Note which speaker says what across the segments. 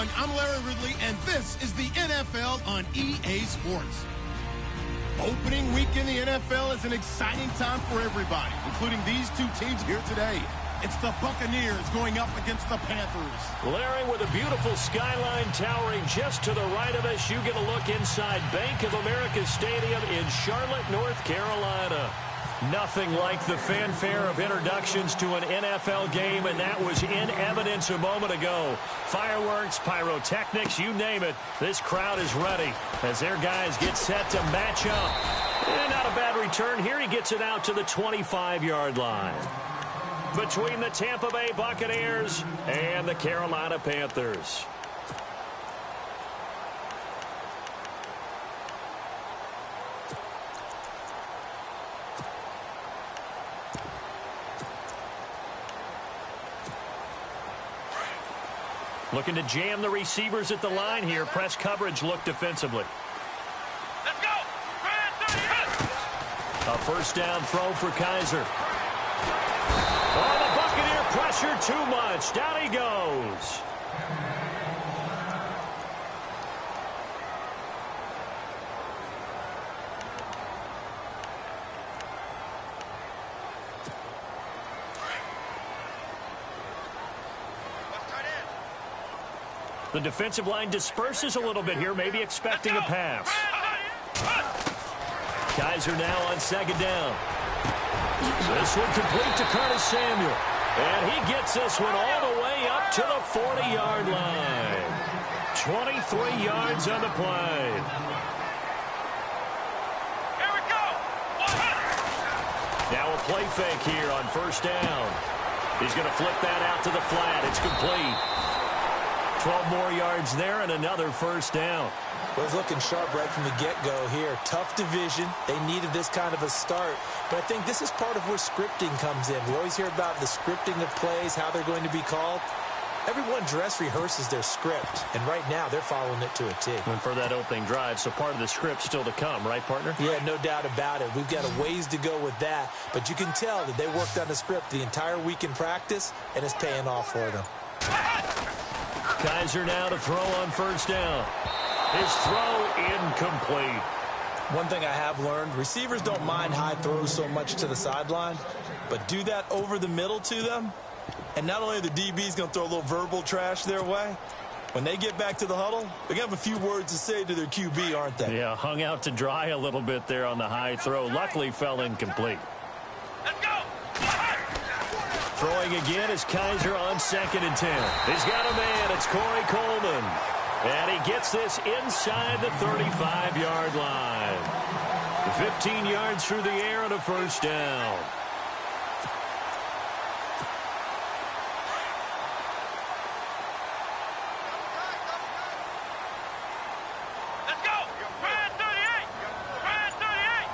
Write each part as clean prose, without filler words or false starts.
Speaker 1: everyone. I'm Larry Ridley, and this is the NFL on EA Sports. Opening week in the NFL is an exciting time for everybody, including these two teams here today. It's the Buccaneers going up against the Panthers.
Speaker 2: Larry, with a beautiful skyline towering just to the right of us, you get a look inside Bank of America Stadium in Charlotte, North Carolina. Nothing like the fanfare of introductions to an NFL game, and that was in evidence a moment ago. Fireworks, pyrotechnics, you name it. This crowd is ready as their guys get set to match up. And not a bad return here. He gets it out to the 25-yard line. Between the Tampa Bay Buccaneers and the Carolina Panthers. Looking to jam the receivers at the line here. Press coverage look defensively.
Speaker 3: Let's go!
Speaker 2: A first down throw for Kaiser. Oh, the Buccaneer pressure too much. Down he goes. The defensive line disperses a little bit here, maybe expecting a pass. Kaiser now on second down. This one complete to Curtis Samuel. And he gets this one all the way up to the 40-yard line. 23 yards on the play.
Speaker 3: Here we go!
Speaker 2: Now a play fake here on first down. He's going to flip that out to the flat. It's complete. 12 more yards there and another first down.
Speaker 4: Well, it's looking sharp right from the get-go here. Tough division. They needed this kind of a start. But I think this is part of where scripting comes in. We always hear about the scripting of plays, how they're going to be called. Everyone dress rehearses their script, and right now they're following it to a T.
Speaker 2: And for that opening drive, so part of the script still to come, right, partner?
Speaker 4: Yeah, no doubt about it. We've got a ways to go with that, but you can tell that they worked on the script the entire week in practice, and it's paying off for them.
Speaker 2: Kaiser now to throw on first down. His throw incomplete.
Speaker 4: One thing I have learned, receivers don't mind high throws so much to the sideline, but do that over the middle to them, and not only are the DBs going to throw a little verbal trash their way, when they get back to the huddle, they're going to have a few words to say to their QB, aren't they?
Speaker 2: Yeah, hung out to dry a little bit there on the high throw. Luckily fell incomplete.
Speaker 3: Let's go!
Speaker 2: Throwing again is Kaiser on 2nd and 10. He's got a man. It's Corey Coleman. And he gets this inside the 35-yard line. 15 yards through the air and a first down.
Speaker 3: Let's go! Brad 38! Brad 38!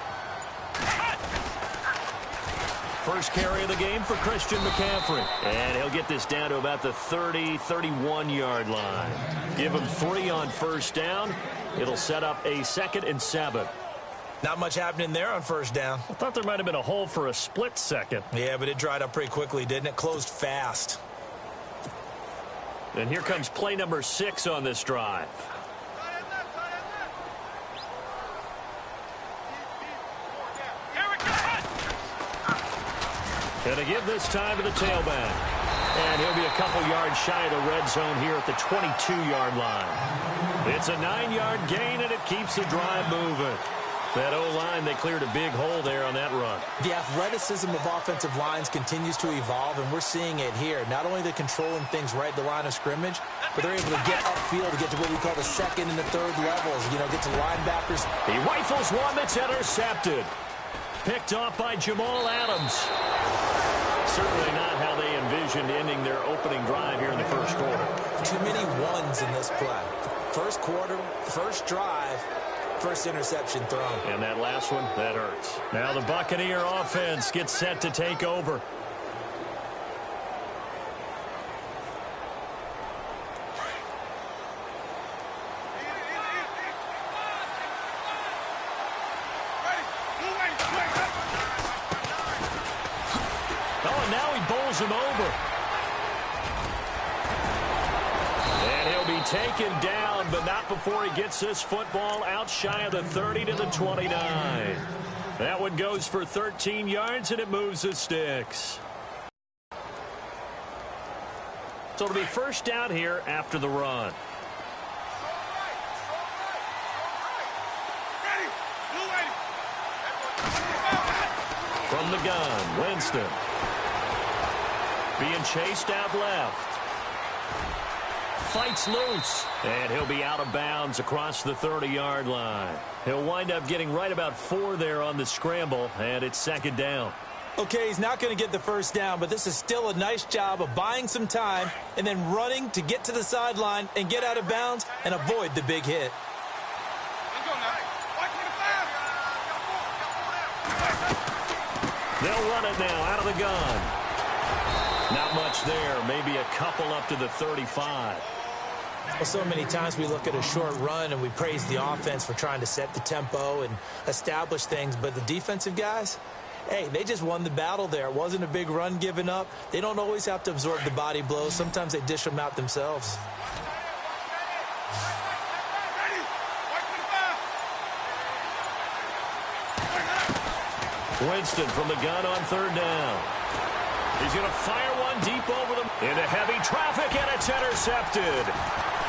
Speaker 2: First carry of the game for Christian McCaffrey. And he'll get this down to about the 30, 31-yard line. Give him 3 on first down. It'll set up a 2nd and 7.
Speaker 4: Not much happening there on first down.
Speaker 2: I thought there might have been a hole for a split second.
Speaker 4: Yeah, but it dried up pretty quickly, didn't it? Closed fast.
Speaker 2: And here comes play number 6 on this drive. And to give this time to the tailback. And he'll be a couple yards shy of the red zone here at the 22-yard line. It's a 9-yard gain, and it keeps the drive moving. That O-line, they cleared a big hole there on that run.
Speaker 4: The athleticism of offensive lines continues to evolve, and we're seeing it here. Not only they're controlling things right at the line of scrimmage, but they're able to get upfield to get to what we call the 2nd and the 3rd levels. You know, get to linebackers.
Speaker 2: He rifles one that's intercepted. Picked off by Jamal Adams. Certainly not how they envisioned ending their opening drive here in the first quarter.
Speaker 4: Too many ones in this play. First quarter, first drive, first interception thrown.
Speaker 2: And that last one, that hurts. Now the Buccaneer offense gets set to take over. Oh, and now he bowls him over. And he'll be taken down, but not before he gets this football out shy of the 30 to the 29. That one goes for 13 yards, and it moves the sticks. So it'll be first down here after the run. From the gun, Winston. Being chased out left. Fights loose. And he'll be out of bounds across the 30-yard line. He'll wind up getting right about 4 there on the scramble, and it's second down.
Speaker 4: Okay, he's not going to get the first down, but this is still a nice job of buying some time and then running to get to the sideline and get out of bounds and avoid the big hit.
Speaker 2: They'll run it now out of the gun. Not much there, maybe a couple up to the 35.
Speaker 4: Well, so many times we look at a short run and we praise the offense for trying to set the tempo and establish things, but the defensive guys, hey, they just won the battle there. It wasn't a big run given up. They don't always have to absorb the body blows. Sometimes they dish them out themselves.
Speaker 2: Winston from the gun on third down. He's going to fire one deep over them into heavy traffic, and it's intercepted.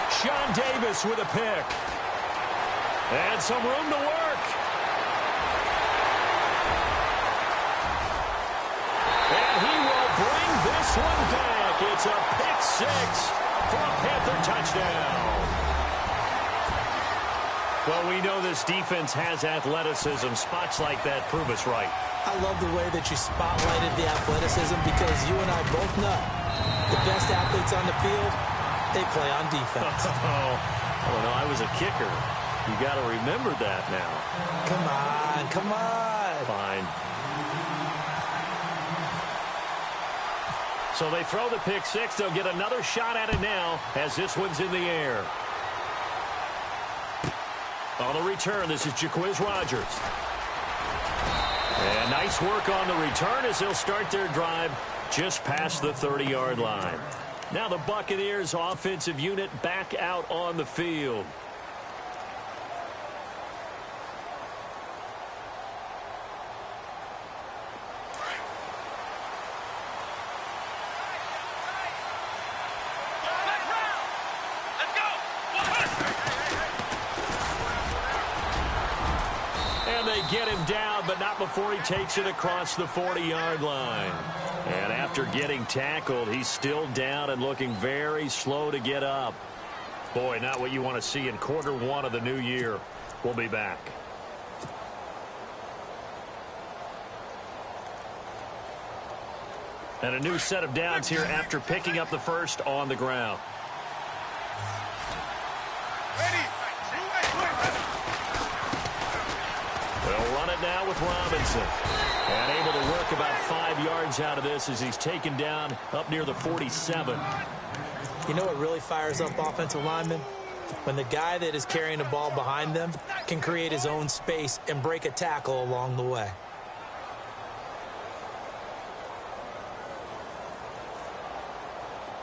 Speaker 2: Sean Davis with a pick. And some room to work. And he will bring this one back. It's a pick six for a Panther touchdown. Well, we know this defense has athleticism. Spots like that prove us right.
Speaker 4: I love the way that you spotlighted the athleticism because you and I both know the best athletes on the field, they play on defense.
Speaker 2: Oh, I don't know. I was a kicker. You got to remember that now.
Speaker 4: Come on, come on.
Speaker 2: Fine. So they throw the pick six. They'll get another shot at it now as this one's in the air. On the return, this is Jaquiz Rogers. And nice work on the return as they'll start their drive just past the 30-yard line. Now the Buccaneers offensive unit back out on the field. Get him down, but not before he takes it across the 40-yard line. And after getting tackled, he's still down and looking very slow to get up. Boy, not what you want to see in quarter one of the new year. We'll be back. And a new set of downs here after picking up the first on the ground. They'll run it now with Robinson. And able to work about 5 yards out of this as he's taken down up near the 47.
Speaker 4: You know what really fires up offensive linemen? When the guy that is carrying the ball behind them can create his own space and break a tackle along the way.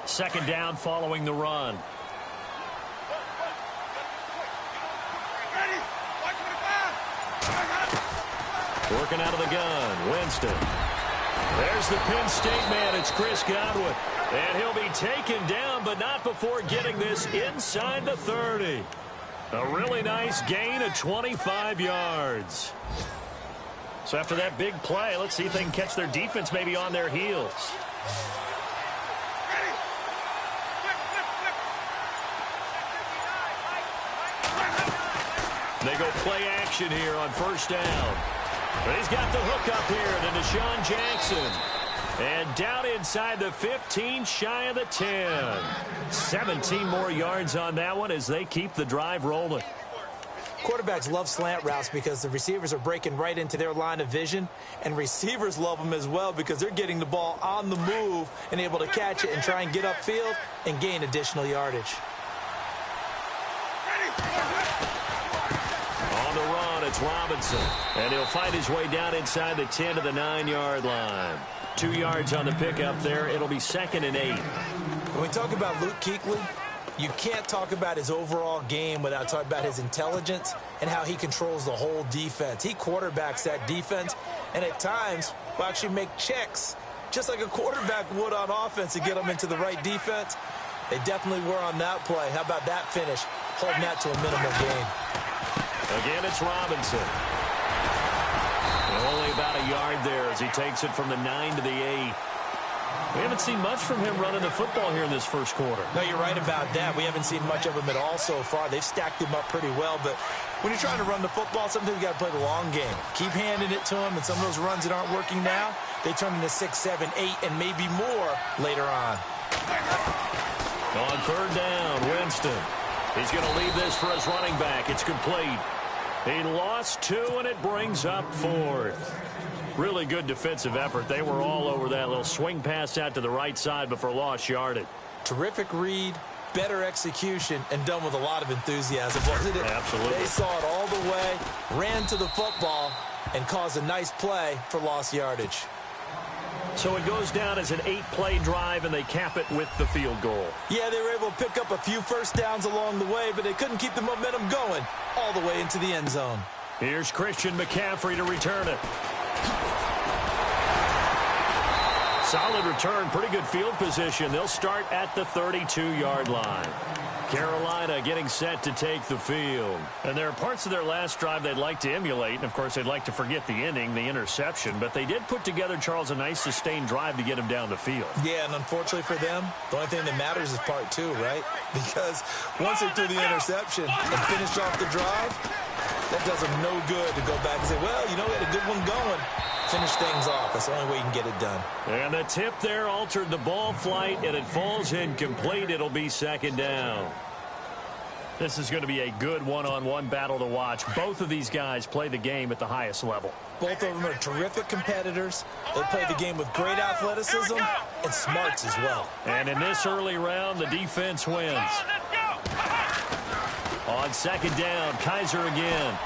Speaker 2: Second down following the run. Working out of the gun, Winston. There's the Penn State man. It's Chris Godwin. And he'll be taken down, but not before getting this inside the 30. A really nice gain of 25 yards. So after that big play, let's see if they can catch their defense maybe on their heels. They go play action here on first down. But he's got the hook up here to Deshaun Jackson. And down inside the 15, shy of the 10. 17 more yards on that one as they keep the drive rolling.
Speaker 4: Quarterbacks love slant routes because the receivers are breaking right into their line of vision, and receivers love them as well because they're getting the ball on the move and able to catch it and try and get upfield and gain additional yardage.
Speaker 2: On the run, it's Robinson, and he'll fight his way down inside the 10 to the 9-yard line. 2 yards on the pickup there. It'll be 2nd and 8.
Speaker 4: When we talk about Luke Kuechly, You can't talk about his overall game without talking about his intelligence and how he controls the whole defense. He quarterbacks that defense, and at times will actually make checks, just like a quarterback would on offense to get them into the right defense. They definitely were on that play. How about that finish? Holding that to a minimal gain.
Speaker 2: Again, it's Robinson. And only about a yard there as he takes it from the 9 to the 8. We haven't seen much from him running the football here in this first quarter.
Speaker 4: No, you're right about that. We haven't seen much of him at all so far. They've stacked him up pretty well, but when you're trying to run the football, sometimes you got to play the long game. Keep handing it to him, and some of those runs that aren't working now, they turn into 6, 7, 8, and maybe more later on.
Speaker 2: On third down, Winston. He's going to leave this for his running back. It's complete. He lost 2, and it brings up 4th. Really good defensive effort. They were all over that little swing pass out to the right side before lost yardage.
Speaker 4: Terrific read, better execution, and done with a lot of enthusiasm, wasn't it?
Speaker 2: Absolutely.
Speaker 4: They saw it all the way, ran to the football, and caused a nice play for lost yardage.
Speaker 2: So it goes down as an 8-play drive, and they cap it with the field goal.
Speaker 4: Yeah, they were able to pick up a few first downs along the way, but they couldn't keep the momentum going all the way into the end zone.
Speaker 2: Here's Christian McCaffrey to return it. Solid return, pretty good field position. They'll start at the 32-yard line. Carolina getting set to take the field. And there are parts of their last drive they'd like to emulate. And, of course, they'd like to forget the inning, the interception. But they did put together, Charles, a nice sustained drive to get him down the field.
Speaker 4: Yeah, and unfortunately for them, the only thing that matters is part 2, right? Because once they threw the interception and finished off the drive, that does them no good to go back and say, well, you know, we had a good one going. Finish things off. That's the only way you can get it done.
Speaker 2: And the tip there altered the ball flight, and it falls incomplete. It'll be second down. This is going to be a good one-on-one battle to watch. Both of these guys play the game at the highest level.
Speaker 4: Both of them are terrific competitors. They play the game with great athleticism and smarts as well.
Speaker 2: And in this early round, the defense wins. On second down, Kaiser again.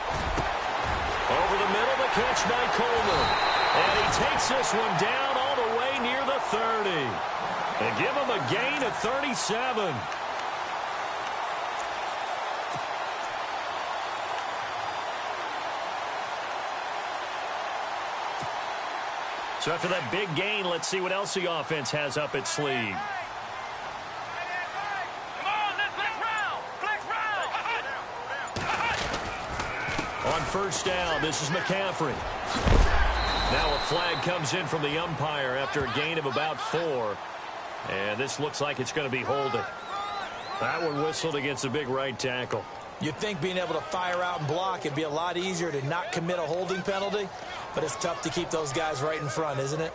Speaker 2: Over the middle, the catch by Coleman. And he takes this one down all the way near the 30. And give him a gain of 37. So after that big gain, let's see what else the offense has up its sleeve. On first down, this is McCaffrey. Now a flag comes in from the umpire after a gain of about 4. And this looks like it's going to be holding. That one whistled against a big right tackle.
Speaker 4: You'd think being able to fire out and block it'd be a lot easier to not commit a holding penalty, but it's tough to keep those guys right in front, isn't it?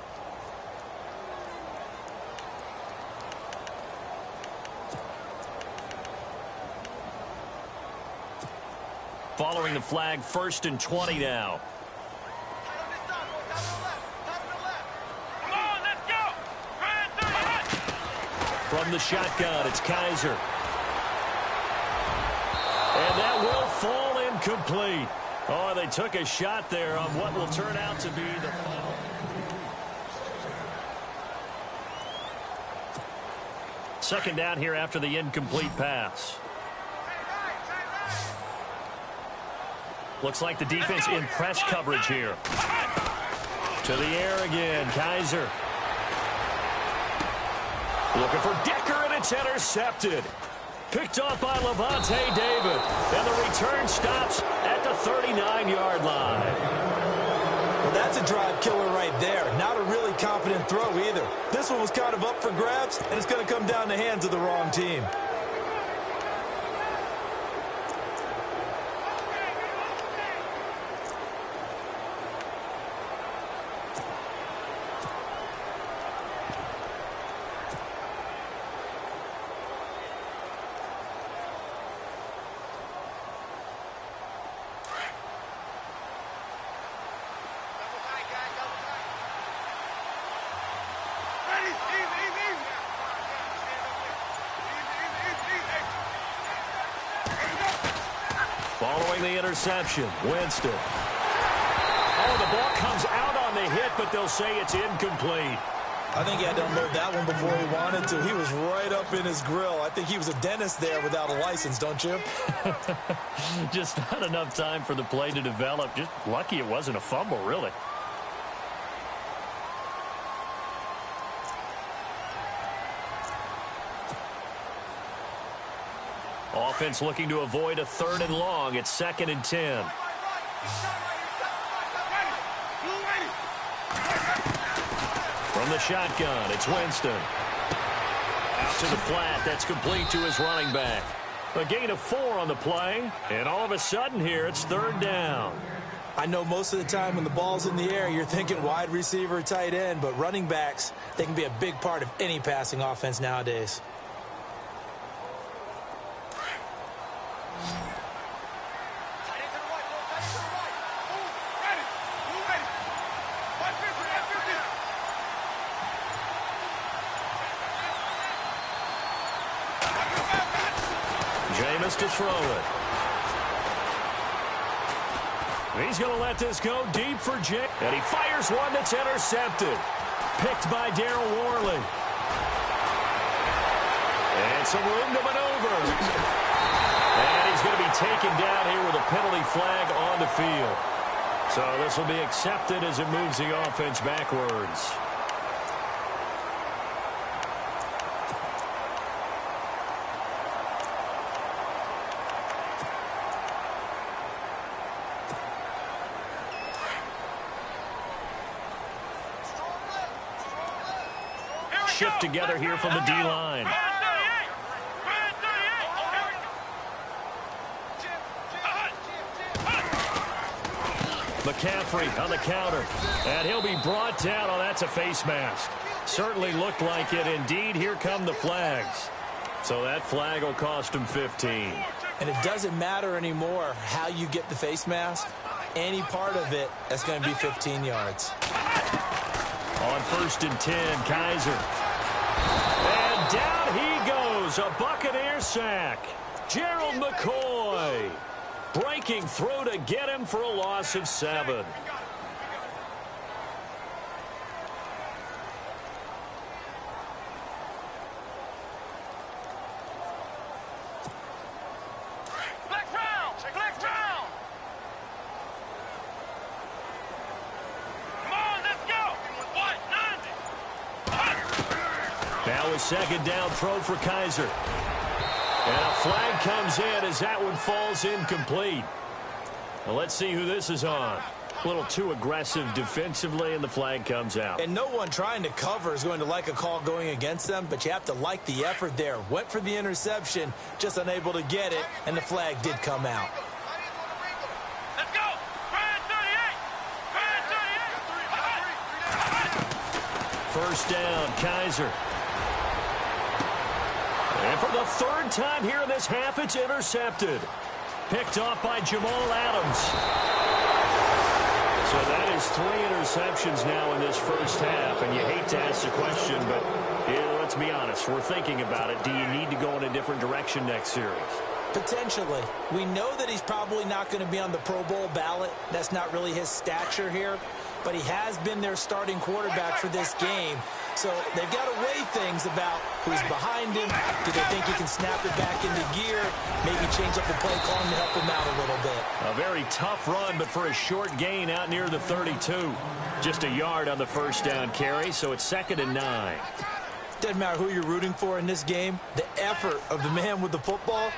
Speaker 2: Following the flag, 1st and 20 now. From the shotgun, it's Kaiser. And that will fall incomplete. Oh, they took a shot there on what will turn out to be the final. Second down here after the incomplete pass. Looks like the defense in press coverage here. To the air again, Kaiser. Looking for Decker, and it's intercepted. Picked off by Levante David. And the return stops at the 39-yard line.
Speaker 4: Well, that's a drive killer right there. Not a really confident throw either. This one was kind of up for grabs, and it's going to come down the hands of the wrong team.
Speaker 2: Following the interception, Winston. Oh, the ball comes out on the hit, but they'll say it's incomplete.
Speaker 4: I think he had to unload that one before he wanted to. He was right up in his grill. I think he was a dentist there without a license, don't you?
Speaker 2: Just not enough time for the play to develop. Just lucky it wasn't a fumble, really. Offense looking to avoid a 3rd and long. It's 2nd and 10. From the shotgun, it's Winston. Out to the flat. That's complete to his running back. A gain of 4 on the play. And all of a sudden here, it's 3rd down.
Speaker 4: I know most of the time when the ball's in the air, you're thinking wide receiver, tight end. But running backs, they can be a big part of any passing offense nowadays.
Speaker 2: To throw it. He's going to let this go deep for Jay. And he fires one that's intercepted. Picked by Darryl Worley. And some room to maneuver. And he's going to be taken down here with a penalty flag on the field. So this will be accepted as it moves the offense backwards. Shift together here from the D-line. McCaffrey on the counter. And he'll be brought down. Oh, that's a face mask. Certainly looked like it. Indeed, here come the flags. So that flag will cost him 15.
Speaker 4: And it doesn't matter anymore how you get the face mask. Any part of it, that's going to be 15 yards.
Speaker 2: On 1st and 10, Kaiser. And down he goes. A Buccaneer sack. Gerald McCoy breaking through to get him for a loss of 7. Now a 2nd down throw for Kaiser. And a flag comes in as that one falls incomplete. Well, let's see who this is on. A little too aggressive defensively, and the flag comes out.
Speaker 4: And no one trying to cover is going to like a call going against them, but you have to like the effort there. Went for the interception, just unable to get it, and the flag did come out.
Speaker 3: Let's go! Brand 38! Brand 38!
Speaker 2: 1st down, Kaiser. And for the 3rd time here in this half, it's intercepted. Picked off by Jamal Adams. So that is 3 interceptions now in this first half. And you hate to ask the question, but let's be honest. We're thinking about it. Do you need to go in a different direction next series?
Speaker 4: Potentially. We know that he's probably not going to be on the Pro Bowl ballot. That's not really his stature here. But he has been their starting quarterback for this game. So they've got to weigh things about who's behind him. Do they think he can snap it back into gear? Maybe change up the play calling to help him out a little bit.
Speaker 2: A very tough run, but for a short gain out near the 32. Just a yard on the 1st down carry, so it's 2nd and 9.
Speaker 4: Doesn't matter who you're rooting for in this game. The effort of the man with the football,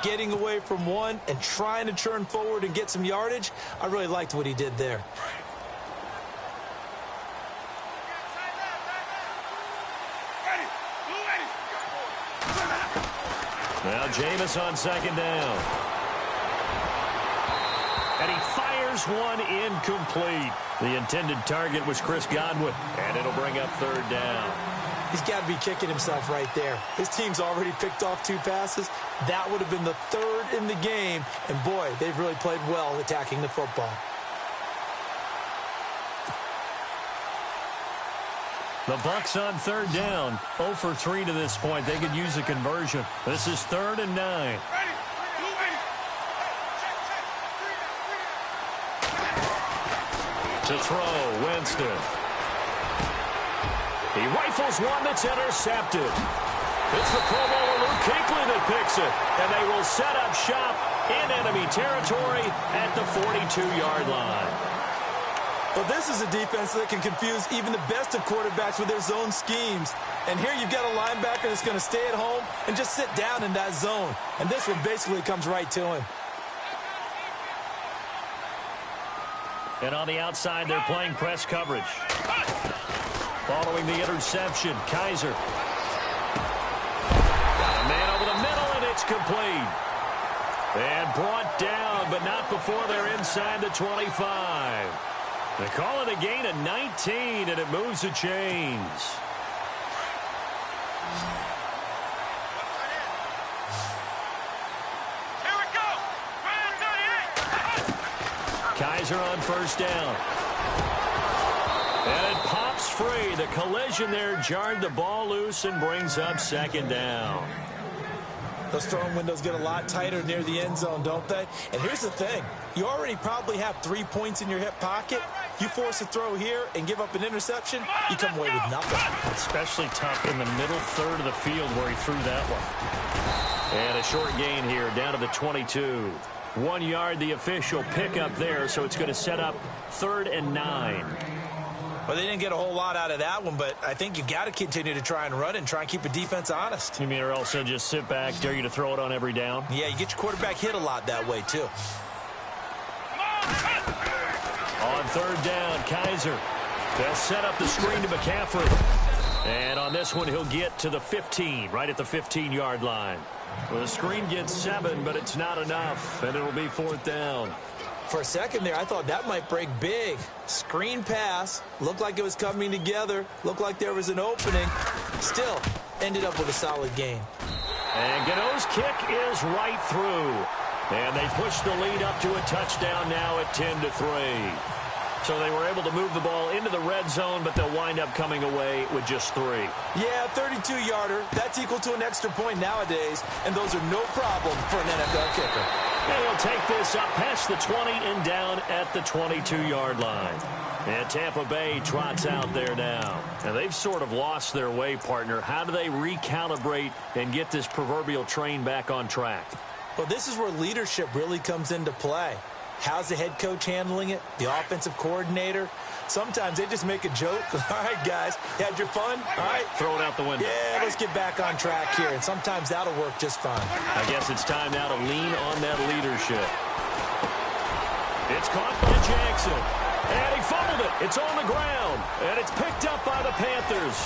Speaker 4: getting away from one and trying to turn forward and get some yardage, I really liked what he did there.
Speaker 2: Now Jameis on 2nd down. And he fires one incomplete. The intended target was Chris Godwin, and it'll bring up 3rd down.
Speaker 4: He's got to be kicking himself right there. His team's already picked off 2 passes. That would have been the 3rd in the game. And, boy, they've really played well attacking the football.
Speaker 2: The Bucs on 3rd down. 0 for 3 to this point. They could use a conversion. This is 3rd and 9. To throw, Winston. He rifles one that's intercepted. It's the Pro Bowler Luke Kuechly that picks it. And they will set up shop in enemy territory at the 42-yard line.
Speaker 4: Well, this is a defense that can confuse even the best of quarterbacks with their zone schemes. And here you've got a linebacker that's going to stay at home and just sit down in that zone. And this one basically comes right to him.
Speaker 2: And on the outside, they're playing press coverage. Following the interception, Kaiser. Got a man over the middle, and it's complete. And brought down, but not before they're inside the 25. They call it a gain of 19, and it moves the chains.
Speaker 3: Here we go. Ryan 38.
Speaker 2: Kaiser on first down. And it pops free. The collision there jarred the ball loose and brings up second down.
Speaker 4: Those throwing windows get a lot tighter near the end zone, don't they? And here's the thing. You already probably have 3 points in your hip pocket. You force a throw here and give up an interception, you come away with nothing.
Speaker 2: Especially tough in the middle third of the field where he threw that one. And a short gain here down to the 22. 1 yard, the official pickup there, so it's going to set up 3rd and 9.
Speaker 4: Well, they didn't get a whole lot out of that one, but I think you got to continue to try and run and try and keep a defense honest.
Speaker 2: You mean or also just sit back, dare you to throw it on every down?
Speaker 4: Yeah, you get your quarterback hit a lot that way, too.
Speaker 2: On 3rd down, Kaiser. They'll set up the screen to McCaffrey. And on this one, he'll get to the 15, right at the 15-yard line. Well, the screen gets 7, but it's not enough, and it'll be 4th down.
Speaker 4: For a second there, I thought that might break big. Screen pass. Looked like it was coming together. Looked like there was an opening. Still, ended up with a solid gain.
Speaker 2: And Gano's kick is right through. And they push the lead up to a touchdown now at 10-3. So they were able to move the ball into the red zone, but they'll wind up coming away with just 3.
Speaker 4: Yeah, 32-yarder. That's equal to an extra point nowadays, and those are no problem for an NFL kicker.
Speaker 2: And he'll take this up past the 20 and down at the 22-yard line. And Tampa Bay trots out there now. And they've sort of lost their way, partner. How do they recalibrate and get this proverbial train back on track?
Speaker 4: Well, this is where leadership really comes into play. How's the head coach handling it? The offensive coordinator? Sometimes they just make a joke. All right, guys, you had your fun? All right.
Speaker 2: Throw it out the window.
Speaker 4: Yeah, let's get back on track here. And sometimes that'll work just fine.
Speaker 2: I guess it's time now to lean on that leadership. It's caught by Jackson. And he fumbled it. It's on the ground. And it's picked up by the Panthers.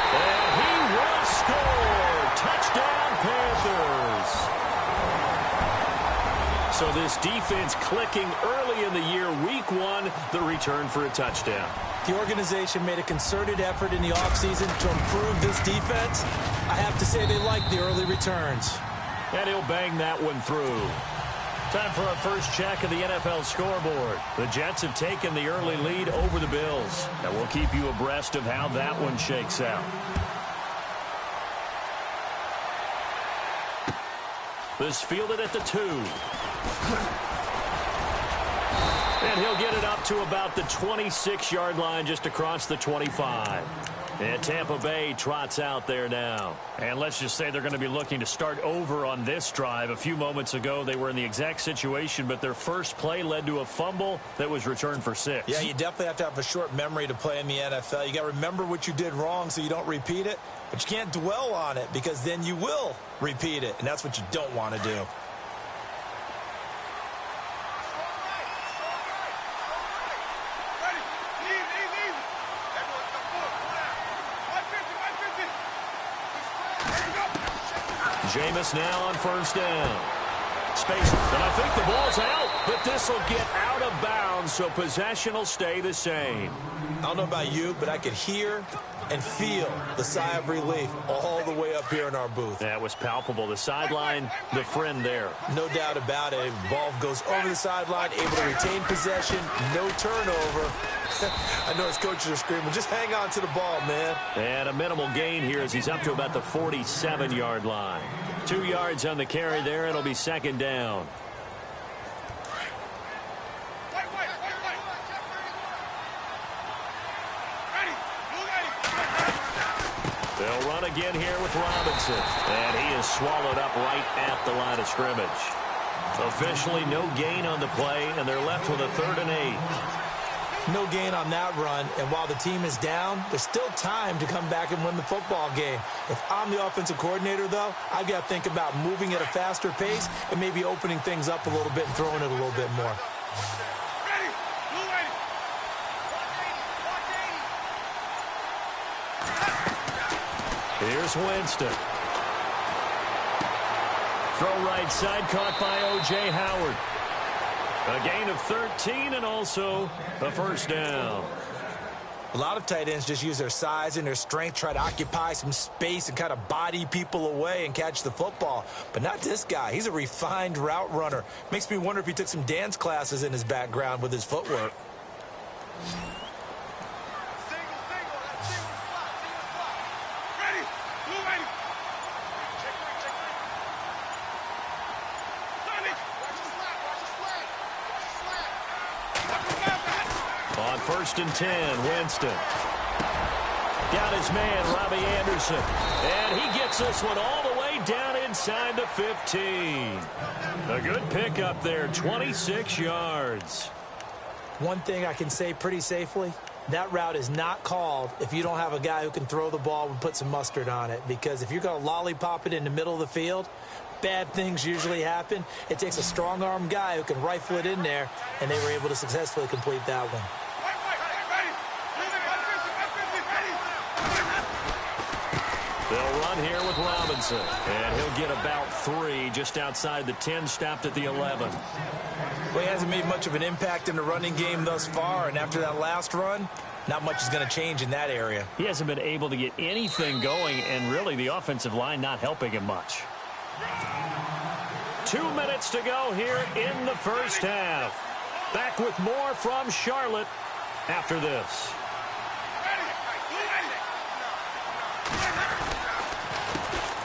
Speaker 2: And he will score. Touchdown, Panthers. So this defense clicking early in the year. Week 1, the return for a touchdown.
Speaker 4: The organization made a concerted effort in the offseason to improve this defense. I have to say they like the early returns.
Speaker 2: And he'll bang that one through. Time for our first check of the NFL scoreboard. The Jets have taken the early lead over the Bills. And we'll keep you abreast of how that one shakes out. This fielded at the 2. And he'll get it up to about the 26-yard line just across the 25. And Tampa Bay trots out there now. And let's just say they're going to be looking to start over on this drive. A few moments ago, they were in the exact situation, but their first play led to a fumble that was returned for 6.
Speaker 4: Yeah, you definitely have to have a short memory to play in the NFL. You got to remember what you did wrong so you don't repeat it. But you can't dwell on it because then you will repeat it, and that's what you don't want to do.
Speaker 2: Jameis now on first down. Space, and I think the ball's out, but this will get out of bounds, so possession will stay the same.
Speaker 4: I don't know about you, but I could hear and feel the sigh of relief all the way up here in our booth.
Speaker 2: That was palpable. The sideline, the friend there.
Speaker 4: No doubt about it. Ball goes over the sideline, able to retain possession, no turnover. I know his coaches are screaming, just hang on to the ball, man.
Speaker 2: And a minimal gain here as he's up to about the 47-yard line. 2 yards on the carry there. It'll be second down. They'll run again here with Robinson. And he is swallowed up right at the line of scrimmage. Officially no gain on the play, and they're left with a 3rd and 8.
Speaker 4: No gain on that run, and while the team is down, there's still time to come back and win the football game. If I'm the offensive coordinator, though, I've got to think about moving at a faster pace and maybe opening things up a little bit and throwing it a little bit more.
Speaker 2: Here's Winston. Throw right side, caught by O.J. Howard. A gain of 13 and also a 1st down.
Speaker 4: A lot of tight ends just use their size and their strength, try to occupy some space and kind of body people away and catch the football. But not this guy. He's a refined route runner. Makes me wonder if he took some dance classes in his background with his footwork.
Speaker 2: On 1st and 10, Winston. Got his man, Robbie Anderson. And he gets this one all the way down inside the 15. A good pickup there, 26 yards.
Speaker 4: One thing I can say pretty safely, that route is not called if you don't have a guy who can throw the ball and put some mustard on it. Because if you're going to lollipop it in the middle of the field, bad things usually happen. It takes a strong-arm guy who can rifle it in there, and they were able to successfully complete that one.
Speaker 2: They'll run here with Robinson, and he'll get about 3 just outside the 10, stopped at the 11.
Speaker 4: Well, he hasn't made much of an impact in the running game thus far, and after that last run, not much is going to change in that area.
Speaker 2: He hasn't been able to get anything going, and really the offensive line not helping him much. 2 minutes to go here in the 1st half. Back with more from Charlotte after this.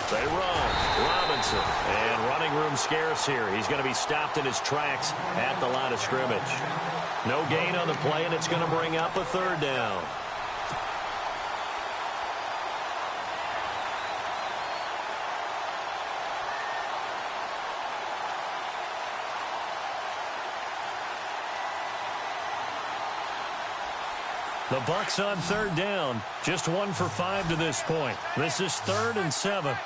Speaker 2: They run. Robinson. And running room scarce here. He's going to be stopped in his tracks at the line of scrimmage. No gain on the play, and it's going to bring up a 3rd down. The Bucs on 3rd down. Just 1 for 5 to this point. This is 3rd and 7.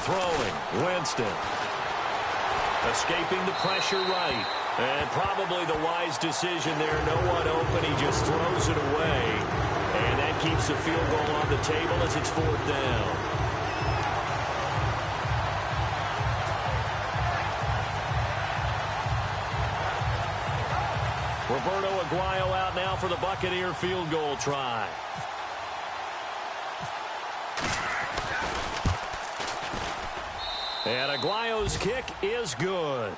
Speaker 2: Throwing, Winston. Escaping the pressure right. And probably the wise decision there. No one open. He just throws it away. And that keeps the field goal on the table as it's 4th down. Roberto Aguayo out now for the Buccaneer field goal try. And Aguayo's kick is good.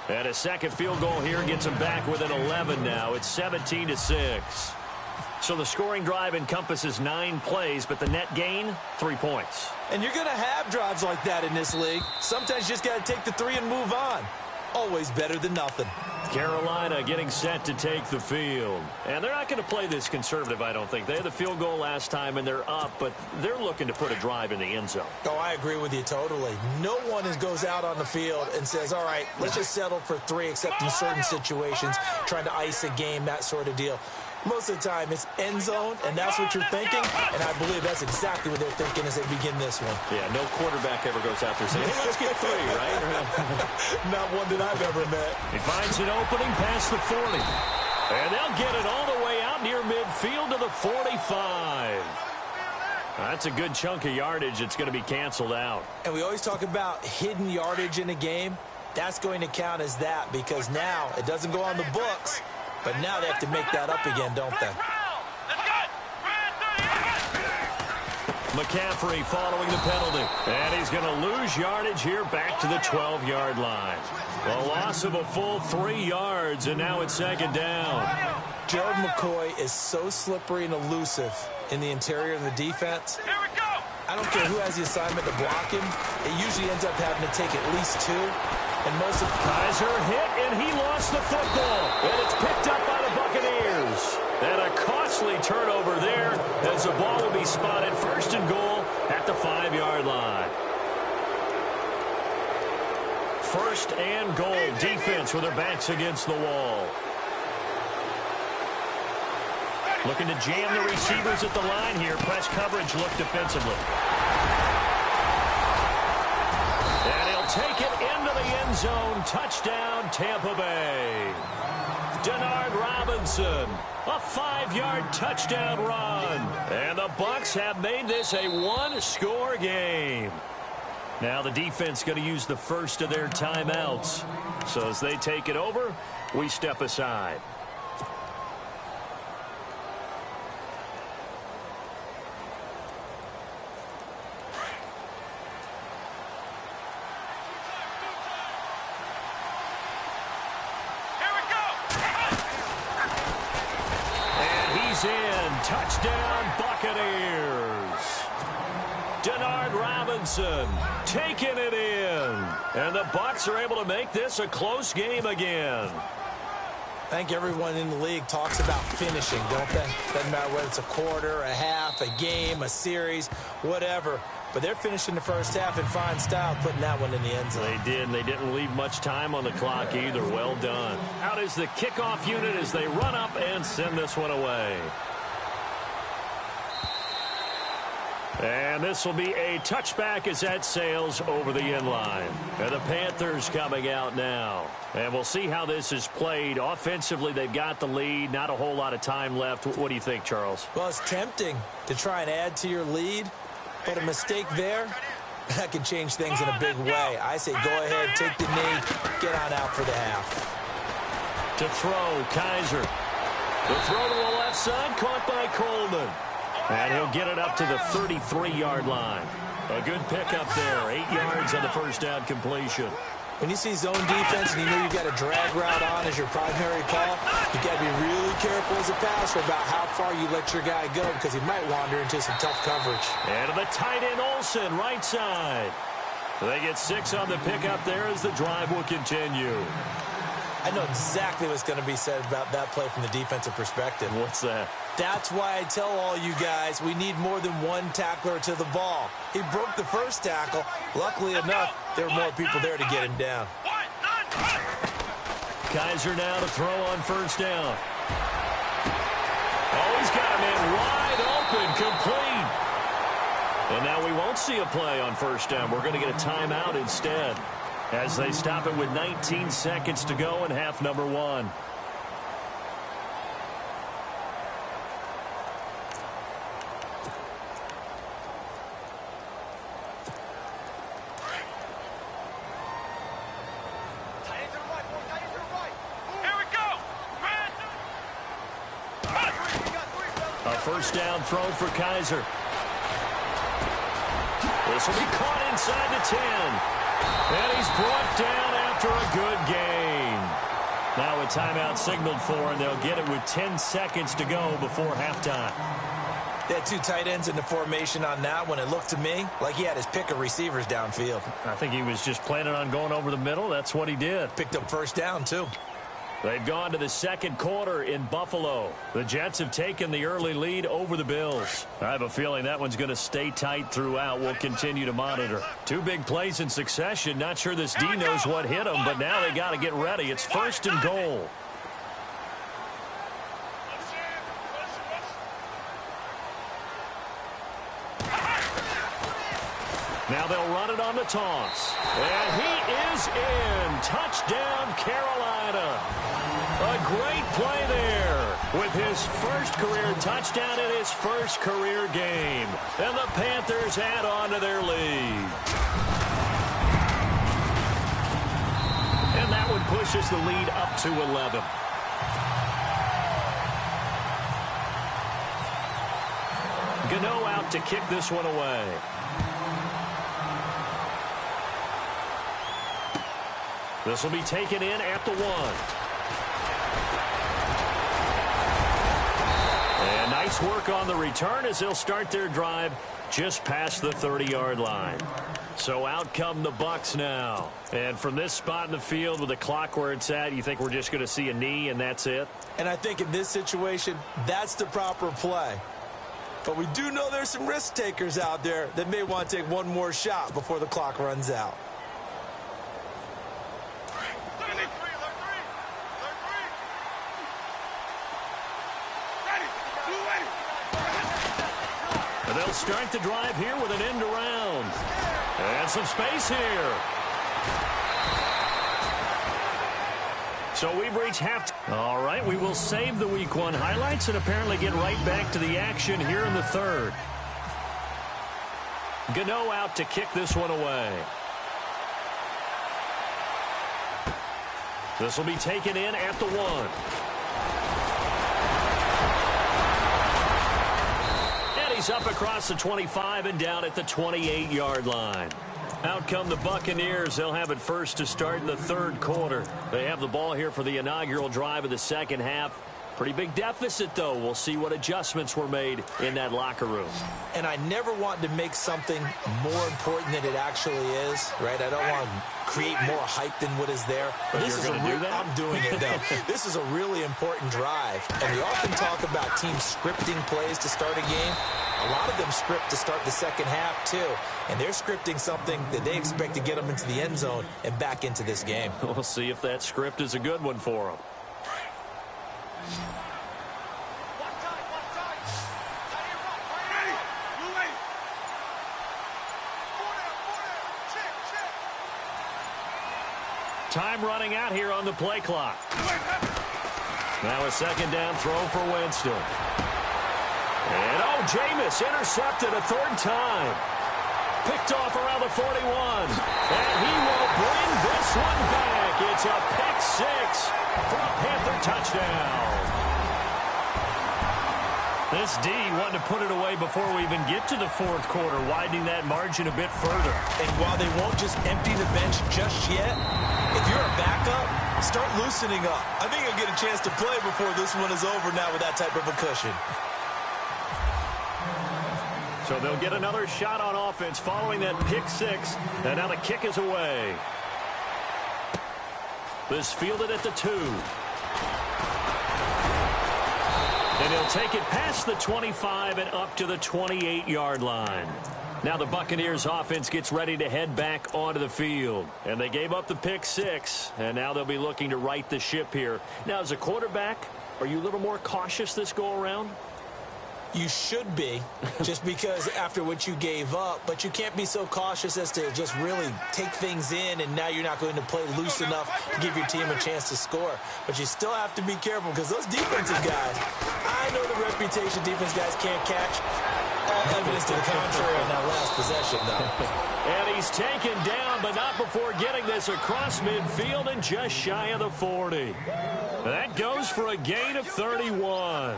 Speaker 2: And a second field goal here gets him back within 11 now. It's 17-6. So the scoring drive encompasses 9 plays, but the net gain, 3 points.
Speaker 4: And you're going to have drives like that in this league. Sometimes you just got to take the 3 and move on. Always better than nothing.
Speaker 2: Carolina getting set to take the field. And they're not going to play this conservative, I don't think. They had the field goal last time, and they're up, but they're looking to put a drive in the end zone.
Speaker 4: Oh, I agree with you totally. No one goes out on the field and says, all right, let's just settle for 3, except in certain situations, trying to ice a game, that sort of deal. Most of the time, it's end zone, and that's what you're thinking, and I believe that's exactly what they're thinking as they begin this one.
Speaker 2: Yeah, no quarterback ever goes out there saying, hey, let's get 3, right?
Speaker 4: Not one that I've ever met.
Speaker 2: He finds an opening past the 40. And they'll get it all the way out near midfield to the 45. That's a good chunk of yardage. It's going to be canceled out.
Speaker 4: And we always talk about hidden yardage in a game. That's going to count as that because now it doesn't go on the books. But now they have to make that up again, don't they?
Speaker 2: McCaffrey following the penalty. And he's going to lose yardage here back to the 12-yard line. A loss of a full 3 yards, and now it's 2nd down.
Speaker 4: Gerald McCoy is so slippery and elusive in the interior of the defense.
Speaker 3: Here we go.
Speaker 4: I don't care who has the assignment to block him. It usually ends up having to take at least 2. And most of
Speaker 2: Kaiser hit, and he lost the football. And it's picked up by the Buccaneers. And a First and goal. Defense with their backs against the wall. Looking to jam the receivers at the line here. Press coverage look defensively. And he'll take it into the end zone. Touchdown, Tampa Bay. Denard Robinson, a 5-yard touchdown run. And the Bucs have made this a one-score game. Now the defense going to use the first of their timeouts. So as they take it over, we step aside. Touchdown, Buccaneers. Denard Robinson taking it in. And the Bucs are able to make this a close game again.
Speaker 4: I think everyone in the league talks about finishing, don't they? Doesn't matter whether it's a quarter, a half, a game, a series, whatever. But they're finishing the first half in fine style, putting that one in the end zone.
Speaker 2: They did, and they didn't leave much time on the clock either. Well done. Out is the kickoff unit as they run up and send this one away. And this will be a touchback as that sails over the end line. And the Panthers coming out now. And we'll see how this is played. Offensively, they've got the lead. Not a whole lot of time left. What do you think, Charles?
Speaker 4: Well, it's tempting to try and add to your lead. But a mistake there, that can change things in a big way. I say go ahead, take the knee, get on out for the half.
Speaker 2: To throw, Kaiser. The throw to the left side, caught by Coleman. And he'll get it up to the 33-yard line. A good pickup there. 8 yards on the first down completion.
Speaker 4: When you see zone defense and you know you've got a drag route on as your primary call, you've got to be really careful as a passer about how far you let your guy go because he might wander into some tough coverage.
Speaker 2: And to the tight end, Olsen, right side. They get 6 on the pickup there as the drive will continue.
Speaker 4: I know exactly what's going to be said about that play from the defensive perspective.
Speaker 2: What's that?
Speaker 4: That's why I tell all you guys we need more than one tackler to the ball. He broke the first tackle. Luckily enough, there were more people there to get him down.
Speaker 2: Kaiser now to throw on first down. Oh, he's got him in wide open, complete. And now we won't see a play on first down. We're going to get a timeout instead as they stop it with 19 seconds to go in half number 1. First down throw for Kaiser. This will be caught inside the 10. And he's brought down after a good gain. Now a timeout signaled for, and they'll get it with 10 seconds to go before halftime.
Speaker 4: They had 2 tight ends in the formation on that one. It looked to me like he had his pick of receivers downfield.
Speaker 2: I think he was just planning on going over the middle. That's what he did.
Speaker 4: Picked up first down, too.
Speaker 2: They've gone to the second quarter in Buffalo. The Jets have taken the early lead over the Bills. I have a feeling that one's going to stay tight throughout. We'll continue to monitor. 2 big plays in succession. Not sure this D knows what hit him, but now they got to get ready. It's first and goal. Now they'll run it on the toss. And he is in. Touchdown, Carolina. A great play there with his first career touchdown in his first career game. And the Panthers add on to their lead. And that one pushes the lead up to 11. Gano out to kick this one away. This will be taken in at the 1. And nice work on the return as they'll start their drive just past the 30-yard line. So out come the Bucs now. And from this spot in the field with the clock where it's at, you think we're just going to see a knee and that's it?
Speaker 4: And I think in this situation, that's the proper play. But we do know there's some risk takers out there that may want to take one more shot before the clock runs out.
Speaker 2: And they'll start the drive here with an end around. And some space here. So we've reached half. All right, we will save the Week 1 highlights and apparently get right back to the action here in the third. Gano out to kick this one away. This will be taken in at the 1. And he's up across the 25 and down at the 28-yard line. Out come the Buccaneers. They'll have it first to start in the third quarter. They have the ball here for the inaugural drive of the second half. Pretty big deficit, though. We'll see what adjustments were made in that locker room.
Speaker 4: And I never want to make something more important than it actually is, right? I don't want to create more hype than what is there. But this is I'm doing it, though. This is a really important drive. And we often talk about teams scripting plays to start a game. A lot of them script to start the second half, too. And they're scripting something that they expect to get them into the end zone and back into this game.
Speaker 2: We'll see if that script is a good one for them. Time running out here on the play clock. Now a second down throw for Winston. And Jameis intercepted a third time. Picked off around the 41. And he will bring this one back. It's a pick six for a Panther touchdown. This D wanted to put it away before we even get to the fourth quarter, widening that margin a bit further.
Speaker 4: And while they won't just empty the bench just yet, if you're a backup, start loosening up. I think you'll get a chance to play before this one is over now with that type of a cushion.
Speaker 2: So they'll get another shot on offense following that pick six. And now the kick is away. This fielded at the 2. And he'll take it past the 25 and up to the 28-yard line. Now the Buccaneers offense gets ready to head back onto the field. And they gave up the pick six. And now they'll be looking to right the ship here. Now, as a quarterback, are you a little more cautious this go-around?
Speaker 4: You should be, just because after what you gave up. But you can't be so cautious as to just really take things in, and now you're not going to play loose enough to give your team a chance to score. But you still have to be careful, because those defensive guys, I know the reputation defense guys can't catch. All evidence to the contrary on that last possession, though.
Speaker 2: And he's taken down, but not before getting this across midfield and just shy of the 40. That goes for a gain of 31.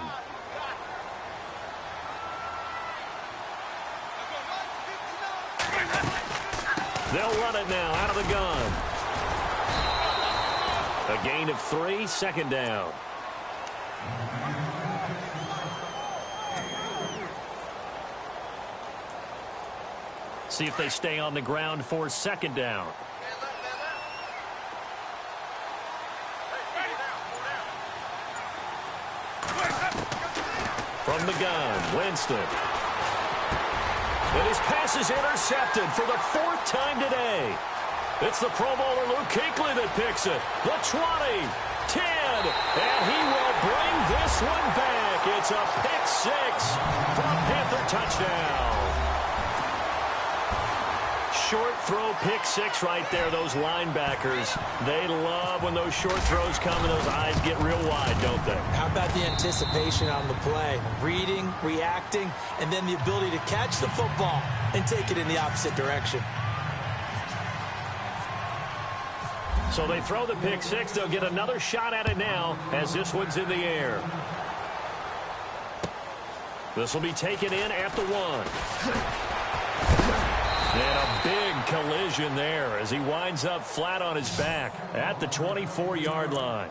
Speaker 2: They'll run it now out of the gun. A gain of 3, second down. See if they stay on the ground for second down. From the gun, Winston. And his pass is intercepted for the 4th time today. It's the Pro Bowler Luke Kuechly that picks it. The 20, 10, and he will bring this one back. It's a pick six for a Panther touchdown. Short throw pick six right there. Those linebackers, they love when those short throws come and those eyes get real wide, don't they?
Speaker 4: How about the anticipation on the play? Reading, reacting, and then the ability to catch the football and take it in the opposite direction.
Speaker 2: So they throw the pick six. They'll get another shot at it now as this one's in the air. This will be taken in at the 1. And a big collision there as he winds up flat on his back at the 24-yard line.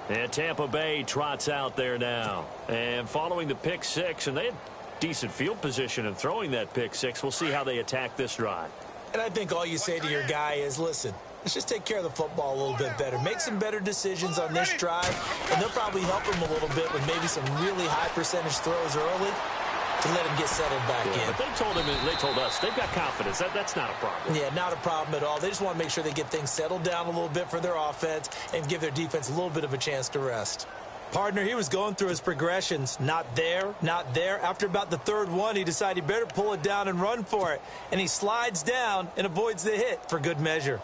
Speaker 2: And Tampa Bay trots out there now. And following the pick six, and they had decent field position in throwing that pick six. We'll see how they attack this drive.
Speaker 4: And I think all you say to your guy is, listen, let's just take care of the football a little bit better. Make some better decisions on this drive, and they'll probably help him a little bit with maybe some really high percentage throws early to let him get settled back in.
Speaker 2: But they told us they've got confidence. That's not a problem.
Speaker 4: Yeah, not a problem at all. They just want to make sure they get things settled down a little bit for their offense and give their defense a little bit of a chance to rest. Partner, he was going through his progressions. Not there, not there. After about the third one, he decided he better pull it down and run for it. And he slides down and avoids the hit for good measure.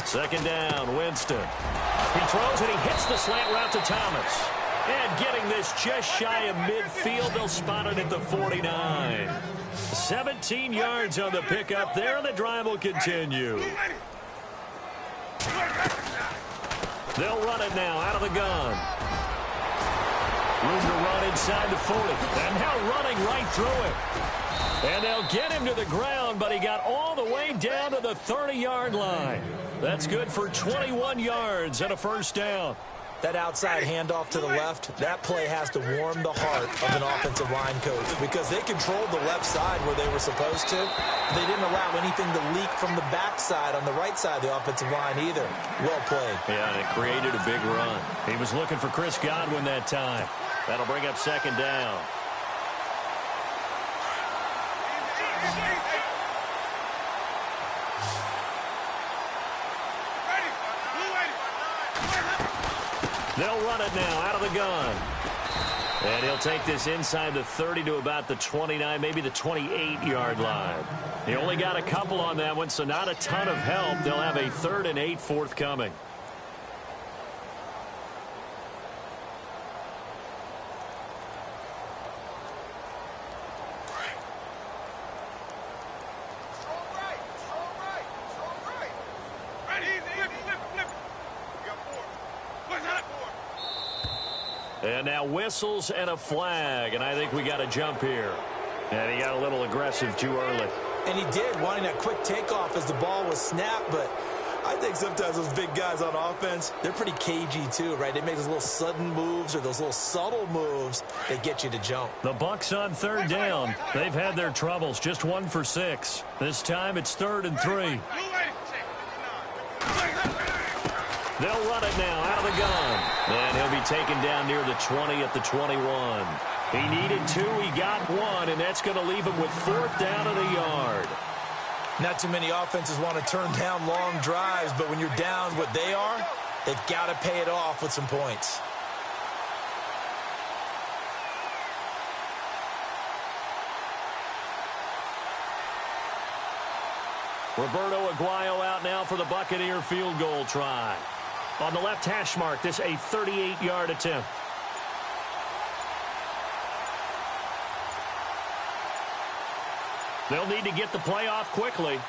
Speaker 2: Second down, Winston. He throws and he hits the slant route to Thomas. And getting this just shy of midfield, they'll spot it at the 49. 17 yards on the pickup there, and the drive will continue. They'll run it now out of the gun. Room to run inside the 40. And now running right through it. And they'll get him to the ground, but he got all the way down to the 30-yard line. That's good for 21 yards and a first down.
Speaker 4: That outside handoff to the left, that play has to warm the heart of an offensive line coach because they controlled the left side where they were supposed to. They didn't allow anything to leak from the backside on the right side of the offensive line either. Well played.
Speaker 2: Yeah, and it created a big run. He was looking for Chris Godwin that time. That'll bring up second down. They'll run it now out of the gun. And he'll take this inside the 30 to about the 29, maybe the 28-yard line. He only got a couple on that one, so not a ton of help. They'll have a 3rd and 8 forthcoming. And now whistles and a flag, and I think we got a jump here. And he got a little aggressive too early.
Speaker 4: And he did, wanting a quick takeoff as the ball was snapped, but I think sometimes those big guys on offense, they're pretty cagey too, right? They make those little sudden moves or those little subtle moves that get you to jump.
Speaker 2: The Bucs on 3rd down. They've had their troubles, just 1 for 6. This time it's 3rd and 3. They'll run it now out of the gun. And he'll be taken down near the 20 at the 21. He needed 2, he got 1, and that's going to leave him with 4th down and a yard.
Speaker 4: Not too many offenses want to turn down long drives, but when you're down what they are, they've got to pay it off with some points.
Speaker 2: Roberto Aguayo out now for the Buccaneer field goal try. On the left hash mark, this a 38-yard attempt. They'll need to get the play off quickly.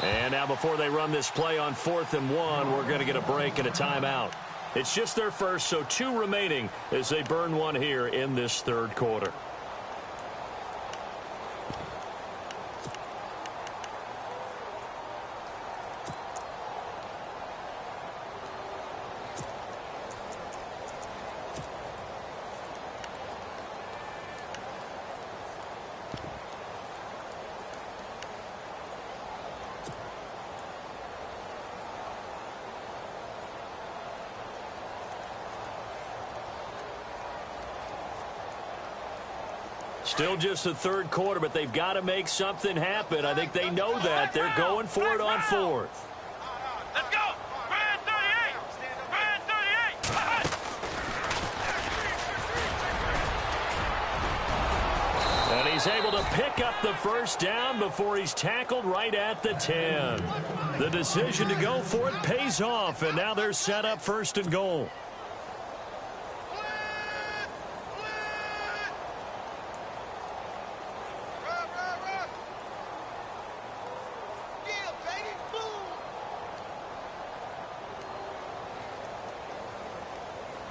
Speaker 2: And now before they run this play on 4th and 1, we're going to get a break and a timeout. It's just their first, so 2 remaining as they burn one here in this 3rd quarter. Still just the 3rd quarter, but they've got to make something happen. I think they know that. They're going for it on 4th.
Speaker 3: Let's go! Brand 38! Brand 38!
Speaker 2: And he's able to pick up the first down before he's tackled right at the 10. The decision to go for it pays off, and now they're set up 1st and goal.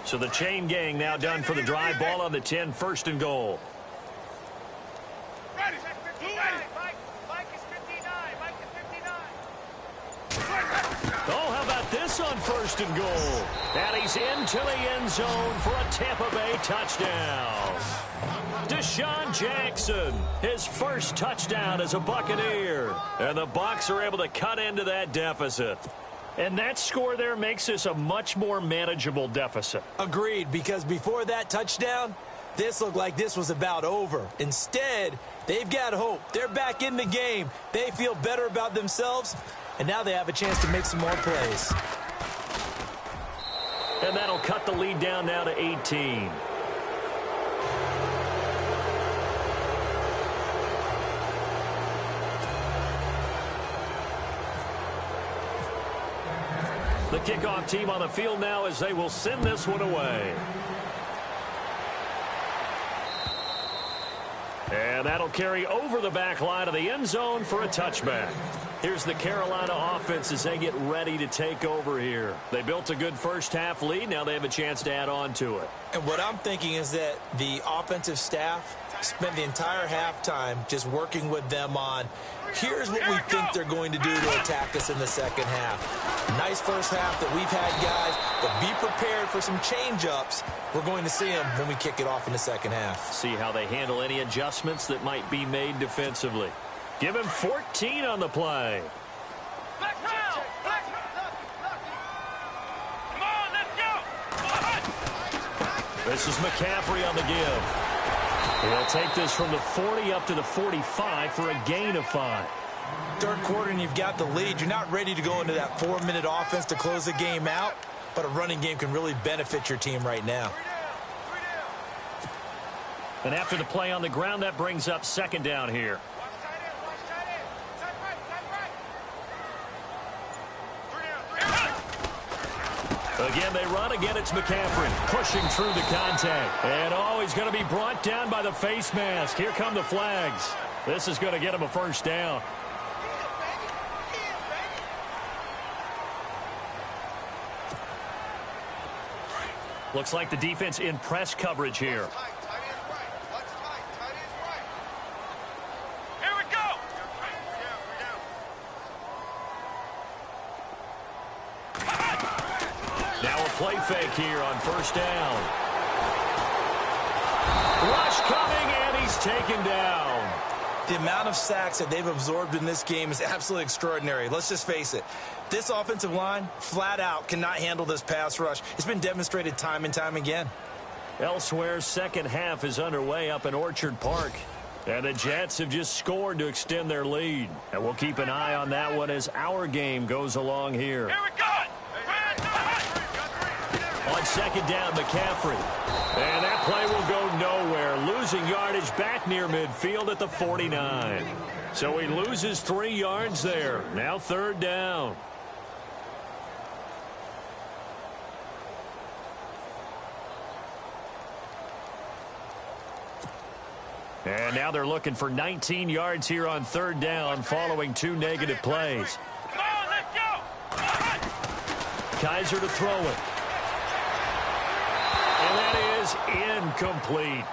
Speaker 2: So the chain gang now done for the drive. Ball on the 10, 1st and goal.
Speaker 3: Ready. Mike is 59. Mike is 59.
Speaker 2: Oh, how about this on 1st and goal? And he's into the end zone for a Tampa Bay touchdown. Deshaun Jackson, his first touchdown as a Buccaneer. And the Bucs are able to cut into that deficit. And that score there makes this a much more manageable deficit.
Speaker 4: Agreed, because before that touchdown, this looked like this was about over. Instead, they've got hope. They're back in the game. They feel better about themselves, and now they have a chance to make some more plays.
Speaker 2: And that'll cut the lead down now to 18. The kickoff team on the field now as they will send this one away. And that'll carry over the back line of the end zone for a touchback. Here's the Carolina offense as they get ready to take over here. They built a good first-half lead. Now they have a chance to add on to it.
Speaker 4: And what I'm thinking is that the offensive staff spent the entire halftime just working with them on, here's what we think they're going to do to attack us in the second half. Nice first half that we've had, guys, but be prepared for some change-ups. We're going to see them when we kick it off in the second half.
Speaker 2: See how they handle any adjustments that might be made defensively. Give him 14 on the play.
Speaker 3: Come on, let's go.
Speaker 2: This is McCaffrey on the give. He'll take this from the 40 up to the 45 for a gain of 5.
Speaker 4: Third quarter and you've got the lead. You're not ready to go into that 4-minute offense to close the game out, but a running game can really benefit your team right now.
Speaker 2: And after the play on the ground, that brings up second down here. Again, they run. Again, it's McCaffrey pushing through the contact. And, he's going to be brought down by the face mask. Here come the flags. This is going to get him a first down. Looks like the defense in press coverage here. Now a play fake here on first down. Rush coming, and he's taken down.
Speaker 4: The amount of sacks that they've absorbed in this game is absolutely extraordinary. Let's just face it. This offensive line, flat out, cannot handle this pass rush. It's been demonstrated time and time again.
Speaker 2: Elsewhere, second half is underway up in Orchard Park. And the Jets have just scored to extend their lead. And we'll keep an eye on that one as our game goes along here.
Speaker 3: Here we go.
Speaker 2: On second down, McCaffrey. And that play will go nowhere. Losing yardage back near midfield at the 49. So he loses 3 yards there. Now third down. And now they're looking for 19 yards here on third down following 2 negative plays.
Speaker 3: Come on, let's go.
Speaker 2: Kaiser to throw it. And that is incomplete.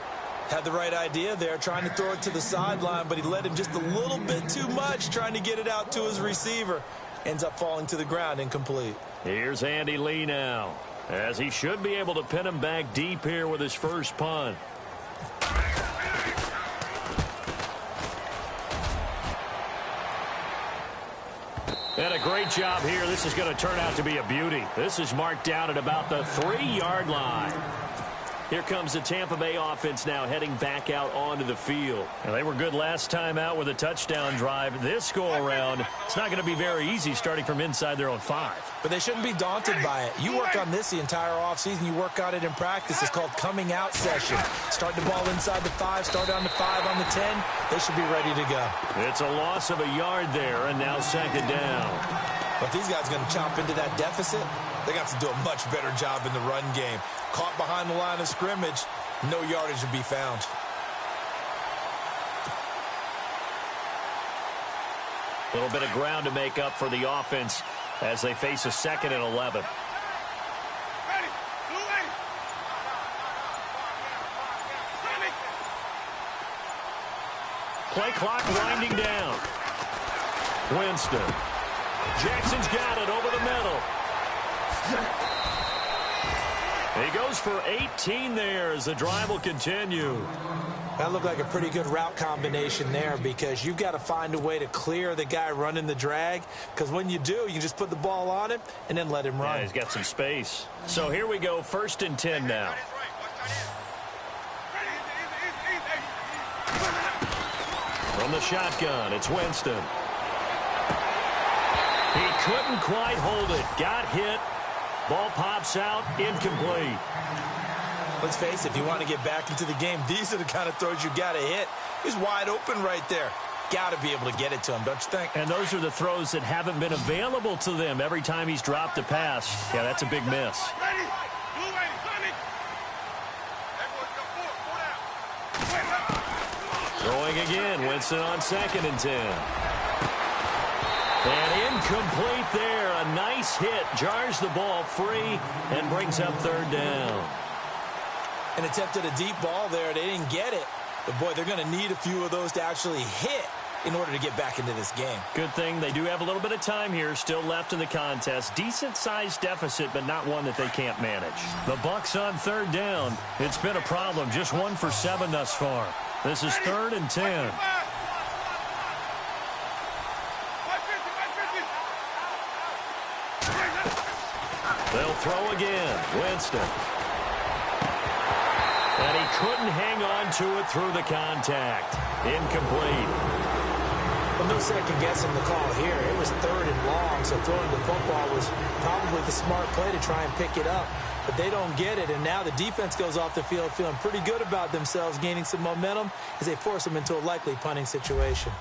Speaker 4: Had the right idea there, trying to throw it to the sideline, but he led him just a little bit too much, trying to get it out to his receiver. Ends up falling to the ground, incomplete.
Speaker 2: Here's Andy Lee now, as he should be able to pin him back deep here with his first punt. And a great job here. This is going to turn out to be a beauty. This is marked down at about the 3-yard line. Here comes the Tampa Bay offense now heading back out onto the field. And they were good last time out with a touchdown drive. This go-around, it's not going to be very easy starting from inside their own 5.
Speaker 4: But they shouldn't be daunted by it. You work on this the entire offseason. You work on it in practice. It's called coming out session. Start the ball inside the 5, start on the 5, on the 10. They should be ready to go.
Speaker 2: It's a loss of a yard there, and now second down.
Speaker 4: But these guys are going to chomp into that deficit. They got to do a much better job in the run game. Caught behind the line of scrimmage, no yardage to be found.
Speaker 2: A little bit of ground to make up for the offense as they face a 2nd and 11. Play clock winding down. Winston. Jackson's got it over the middle. He goes for 18 there as the drive will continue.
Speaker 4: That looked like a pretty good route combination there because you've got to find a way to clear the guy running the drag, because when you do, you just put the ball on him and then let him run.
Speaker 2: Yeah, he's got some space. So here we go, 1st and 10 now. From the shotgun, it's Winston. He couldn't quite hold it. Got hit. Ball pops out, incomplete.
Speaker 4: Let's face it, if you want to get back into the game, these are the kind of throws you got to hit. He's wide open right there. Got to be able to get it to him, don't you think?
Speaker 2: And those are the throws that haven't been available to them every time he's dropped a pass. Yeah, that's a big miss. Throwing again, Winston on 2nd and 10. And incomplete there. A nice hit. Jars the ball free and brings up 3rd down.
Speaker 4: And attempted a deep ball there. They didn't get it. But, boy, they're going to need a few of those to actually hit in order to get back into this game.
Speaker 2: Good thing they do have a little bit of time here still left in the contest. Decent-sized deficit, but not one that they can't manage. The Bucs on 3rd down. It's been a problem. Just 1 for 7 thus far. This is 3rd and 10. They'll throw again. Winston. And he couldn't hang on to it through the contact. Incomplete.
Speaker 4: Well, no second guessing the call here. It was 3rd and long, so throwing the football was probably the smart play to try and pick it up. But they don't get it, and now the defense goes off the field feeling pretty good about themselves, gaining some momentum as they force them into a likely punting situation.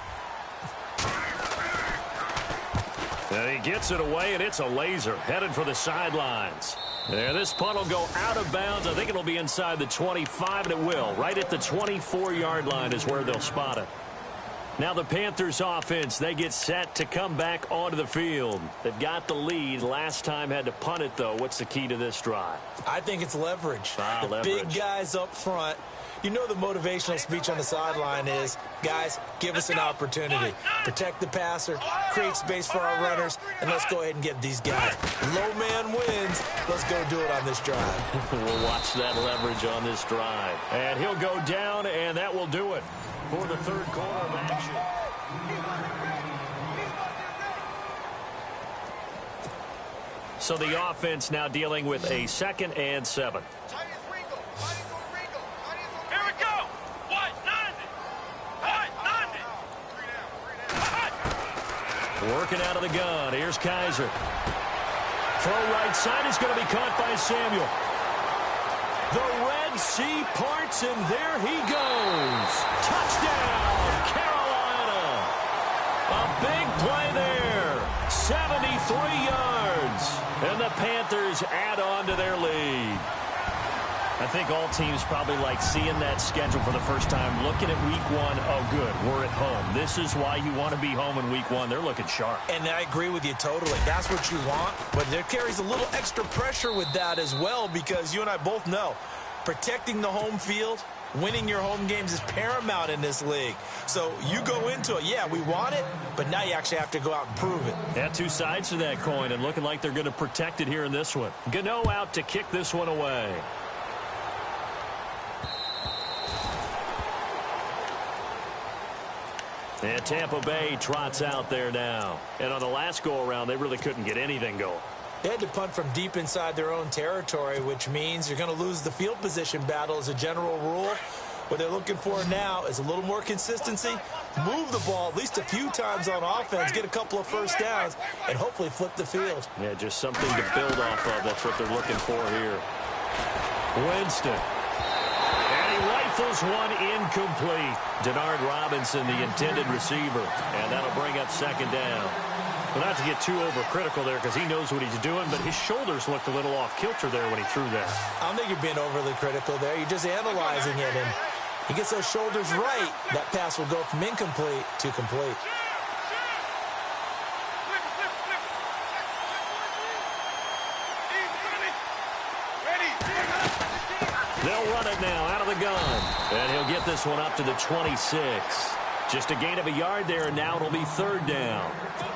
Speaker 2: And he gets it away, and it's a laser headed for the sidelines. There, this punt will go out of bounds. I think it'll be inside the 25, and it will. Right at the 24-yard line is where they'll spot it. Now the Panthers offense, they get set to come back onto the field. They've got the lead. Last time had to punt it, though. What's the key to this drive?
Speaker 4: I think it's leverage.
Speaker 2: Leverage.
Speaker 4: Big guys up front. You know the motivational speech on the sideline is, guys, give us an opportunity. Protect the passer, create space for our runners, and let's go ahead and get these guys. Low man wins. Let's go do it on this drive.
Speaker 2: We'll watch that leverage on this drive. And he'll go down, and that will do it for the 3rd quarter of action. So the offense now dealing with a 2nd and 7. Working out of the gun. Here's Kaiser. Throw right side is going to be caught by Samuel. The Red Sea parts, and there he goes. Touchdown, Carolina. A big play there. 73 yards. And the Panthers add on to their lead. I think all teams probably like seeing that schedule for the first time, looking at week 1. Oh, good, we're at home. This is why you want to be home in week 1. They're looking sharp.
Speaker 4: And I agree with you totally. That's what you want. But there carries a little extra pressure with that as well, because you and I both know protecting the home field, winning your home games is paramount in this league. So you go into it, yeah, we want it, but now you actually have to go out and prove it.
Speaker 2: Yeah, 2 sides to that coin, and looking like they're going to protect it here in this one. Gano out to kick this one away. And Tampa Bay trots out there now. And on the last go-around, they really couldn't get anything going.
Speaker 4: They had to punt from deep inside their own territory, which means you're going to lose the field position battle as a general rule. What they're looking for now is a little more consistency, move the ball at least a few times on offense, get a couple of first downs, and hopefully flip the field.
Speaker 2: Yeah, just something to build off of. That's what they're looking for here. Winston. Rifles one incomplete. Denard Robinson, the intended receiver. And that'll bring up 2nd down. Well, not to get too overcritical there because he knows what he's doing, but his shoulders looked a little off kilter there when he threw that.
Speaker 4: I don't think you're being overly critical there. You're just analyzing it. And he gets those shoulders right, that pass will go from incomplete to complete. They'll
Speaker 2: run it now out of the gun. And he'll get this one up to the 26. Just a gain of a yard there, and now it'll be 3rd down.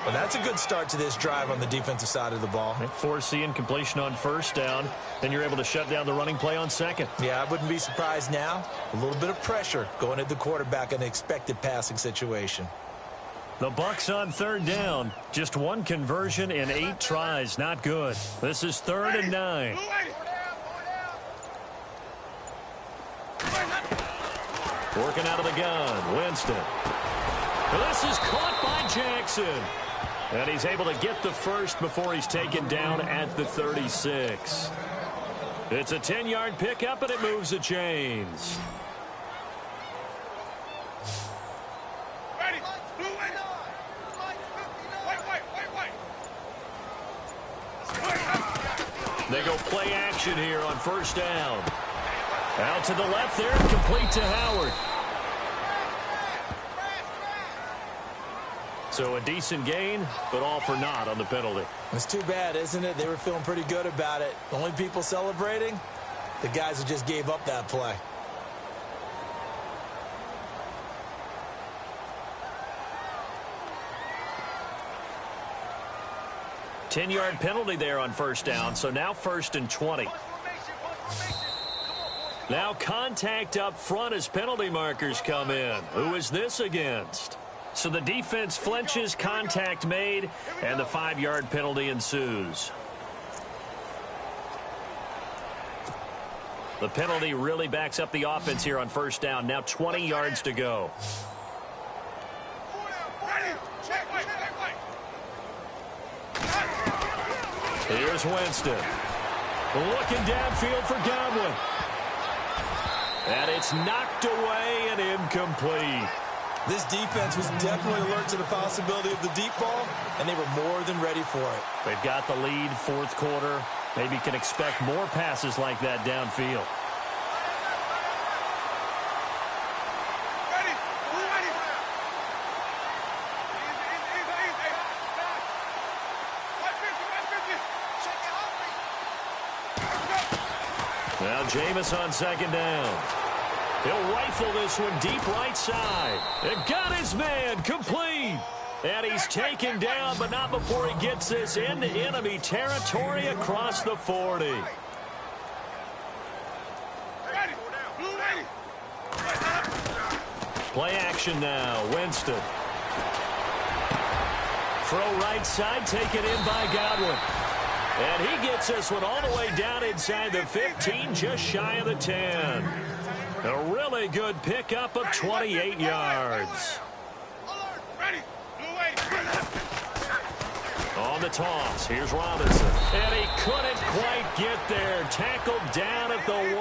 Speaker 4: Well, that's a good start to this drive on the defensive side of the ball.
Speaker 2: Foreseeing completion on 1st down, then you're able to shut down the running play on 2nd.
Speaker 4: Yeah, I wouldn't be surprised now. A little bit of pressure going at the quarterback in an expected passing situation.
Speaker 2: The Bucs on 3rd down. Just 1 conversion in 8 tries. Not good. This is 3rd and 9. Working out of the gun. Winston. This is caught by Jackson. And he's able to get the first before he's taken down at the 36. It's a 10-yard pickup, and it moves the chains. They go play action here on 1st down. Out to the left there, complete to Howard. So a decent gain, but all for naught on the penalty.
Speaker 4: It's too bad, isn't it? They were feeling pretty good about it. The only people celebrating, the guys who just gave up that play.
Speaker 2: Ten-yard penalty there on 1st down, so now 1st and 20. Now contact up front as penalty markers come in. Who is this against? So the defense flinches, contact made, and the 5-yard penalty ensues. The penalty really backs up the offense here on 1st down. Now 20 yards to go. Here's Winston. Looking downfield for Godwin. And it's knocked away and incomplete.
Speaker 4: This defense was definitely alert to the possibility of the deep ball, and they were more than ready for it.
Speaker 2: They've got the lead, 4th quarter. Maybe can expect more passes like that downfield. Now Jameis on 2nd down. He'll rifle this one deep right side. And got his man complete. And he's taken down, but not before he gets this into enemy territory across the 40. Play action now. Winston. Throw right side, taken in by Godwin. And he gets this one all the way down inside the 15, just shy of the 10. A really good pickup of 28 yards. On the toss, here's Robinson. And he couldn't quite get there. Tackled down at the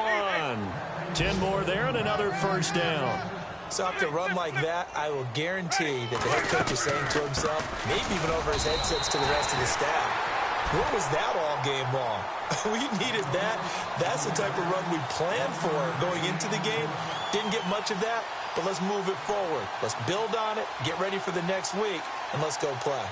Speaker 2: 1. 10 more there and another 1st down.
Speaker 4: So after a run like that, I will guarantee that the head coach is saying to himself, maybe even over his headsets to the rest of the staff, what was that all game long? We needed that. That's the type of run we planned for going into the game. Didn't get much of that, but let's move it forward. Let's build on it, get ready for the next week, and let's go play.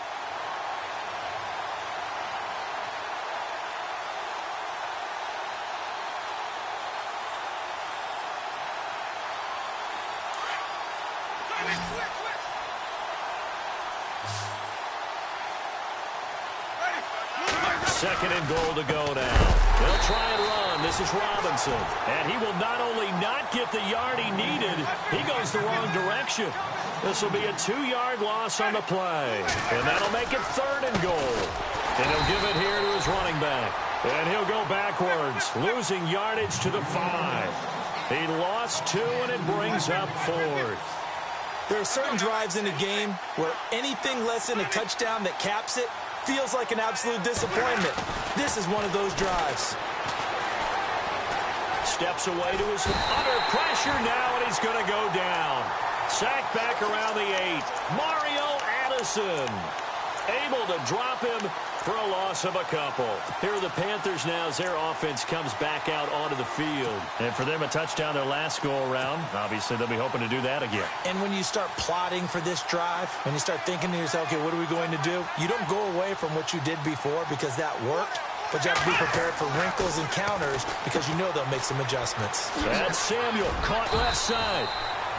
Speaker 2: Second and goal to go now. They'll try and run. This is Robinson. And he will not only not get the yard he needed, he goes the wrong direction. This will be a 2-yard loss on the play. And that'll make it 3rd and goal. And he'll give it here to his running back. And he'll go backwards, losing yardage to the 5. He lost 2, and it brings up 4th.
Speaker 4: There are certain drives in a game where anything less than a touchdown that caps it feels like an absolute disappointment. This is one of those drives.
Speaker 2: Steps away to his under pressure now, and he's going to go down. Sacked back around the 8. Mario Addison able to drop him for a loss of a couple. Here are the Panthers now as their offense comes back out onto the field. And for them, a touchdown their last go-around. Obviously, they'll be hoping to do that again.
Speaker 4: And when you start plotting for this drive, when you start thinking to yourself, okay, what are we going to do? You don't go away from what you did before because that worked. But you have to be prepared for wrinkles and counters because you know they'll make some adjustments.
Speaker 2: That's Samuel, caught left side.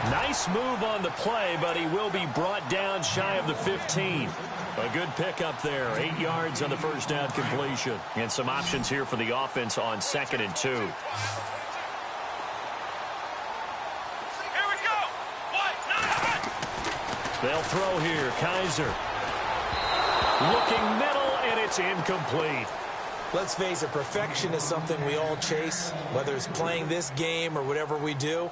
Speaker 2: Nice move on the play, but he will be brought down shy of the 15. A good pickup there. 8 yards on the first down completion. And some options here for the offense on 2nd and 2.
Speaker 3: Here we go. White, nine.
Speaker 2: They'll throw here. Kaiser. Looking middle, and it's incomplete.
Speaker 4: Let's face it, perfection is something we all chase, whether it's playing this game or whatever we do.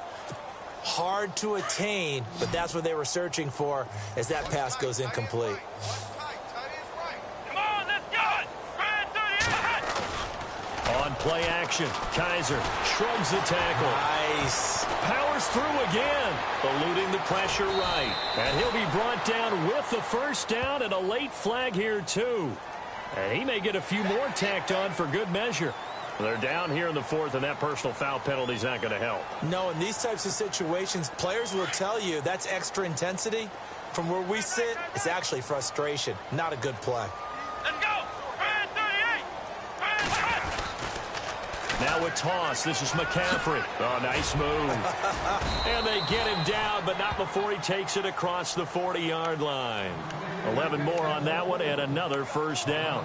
Speaker 4: Hard to attain, but that's what they were searching for as that pass goes incomplete.
Speaker 3: Come on, let's go. Right through the
Speaker 2: On play action, Kaiser shrugs the tackle.
Speaker 4: Nice.
Speaker 2: Powers through again, eluding the pressure right. And he'll be brought down with the first down and a late flag here too. And he may get a few more tacked on for good measure. They're down here in the 4th, and that personal foul penalty is not going to help.
Speaker 4: No, in these types of situations, players will tell you that's extra intensity. From where we sit, it's actually frustration, not a good play.
Speaker 3: Let's go. Right 38.
Speaker 2: Now a toss. This is McCaffrey. Oh, nice move. And they get him down, but not before he takes it across the 40-yard line. 11 more on that one, and another first down.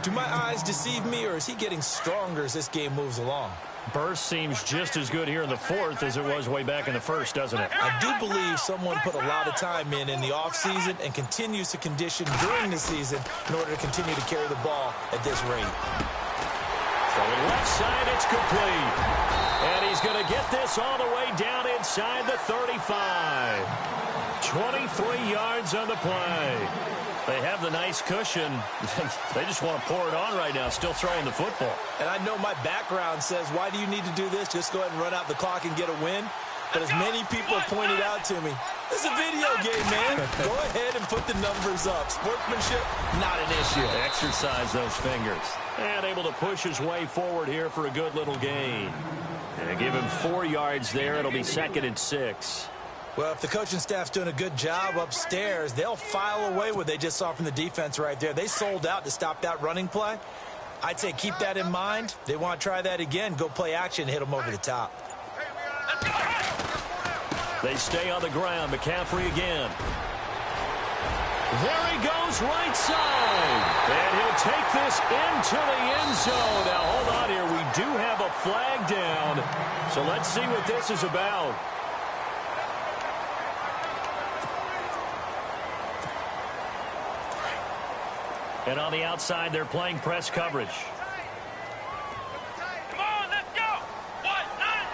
Speaker 4: Do my eyes deceive me, or is he getting stronger as this game moves along?
Speaker 2: Burst seems just as good here in the 4th as it was way back in the 1st, doesn't it?
Speaker 4: I do believe someone put a lot of time in the offseason and continues to condition during the season in order to continue to carry the ball at this rate.
Speaker 2: Throwing left side, it's complete. And he's going to get this all the way down inside the 35. 23 yards on the play. They have the nice cushion. They just want to pour it on right now, still throwing the football.
Speaker 4: And I know my background says, why do you need to do this? Just go ahead and run out the clock and get a win. But as many people have pointed out to me, it's a video game, man. Go ahead and put the numbers up. Sportsmanship, not an issue.
Speaker 2: Exercise those fingers. And able to push his way forward here for a good little gain. And give him 4 yards there. It'll be 2nd and 6.
Speaker 4: Well, if the coaching staff's doing a good job upstairs, they'll file away what they just saw from the defense right there. They sold out to stop that running play. I'd say keep that in mind. They want to try that again. Go play action, hit them over the top.
Speaker 2: They stay on the ground. McCaffrey again. There he goes, right side. And he'll take this into the end zone. Now, hold on here. We do have a flag down. So let's see what this is about. And on the outside, they're playing press coverage.
Speaker 3: Come on, let's go. White, nine.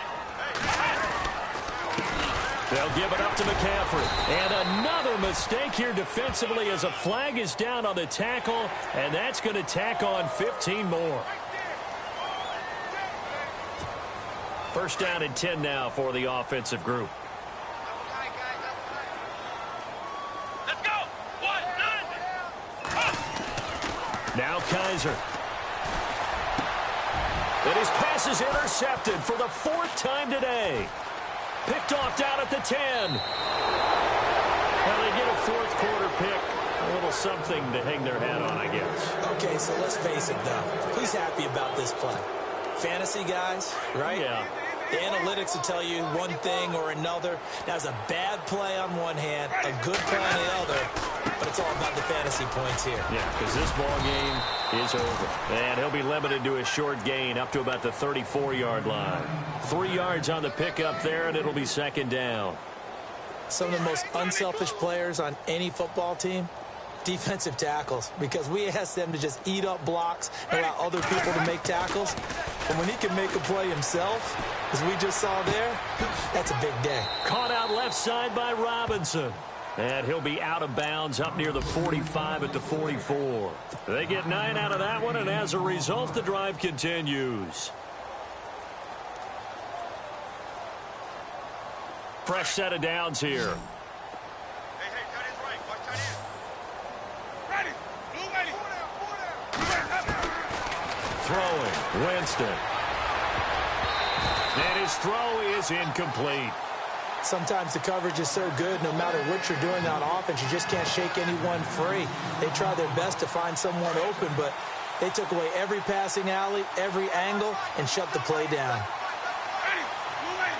Speaker 2: They'll give it up to McCaffrey. And another mistake here defensively as a flag is down on the tackle, and that's going to tack on 15 more. First down and 10 now for the offensive group.
Speaker 3: Let's go. White, nine.
Speaker 2: Now Kaiser. And his pass is intercepted for the 4th time today. Picked off down at the 10. Well, they get a 4th quarter pick. A little something to hang their hat on, I guess.
Speaker 4: Okay, so let's face it, though. Who's happy about this play? Fantasy guys, right?
Speaker 2: Yeah.
Speaker 4: The analytics will tell you one thing or another. That's a bad play on one hand, a good play on the other, but it's all about the fantasy points here.
Speaker 2: Yeah, because this ball game is over. And he'll be limited to a short gain up to about the 34-yard line. 3 yards on the pickup there, and it'll be 2nd down.
Speaker 4: Some of the most unselfish players on any football team, defensive tackles, because we ask them to just eat up blocks and allow other people to make tackles. But when he can make a play himself, as we just saw there, that's a big day.
Speaker 2: Caught out left side by Robinson. And he'll be out of bounds up near the 45 at the 44. They get 9 out of that one, and as a result, the drive continues. Fresh set of downs here.
Speaker 3: Hey, tight end's right. Watch tight end. Ready. Blue ready.
Speaker 2: Throwing. Winston. And his throw is incomplete.
Speaker 4: Sometimes the coverage is so good, no matter what you're doing on offense, you just can't shake anyone free. They try their best to find someone open, but they took away every passing alley, every angle, and shut the play down.
Speaker 3: Ready. Blue ready.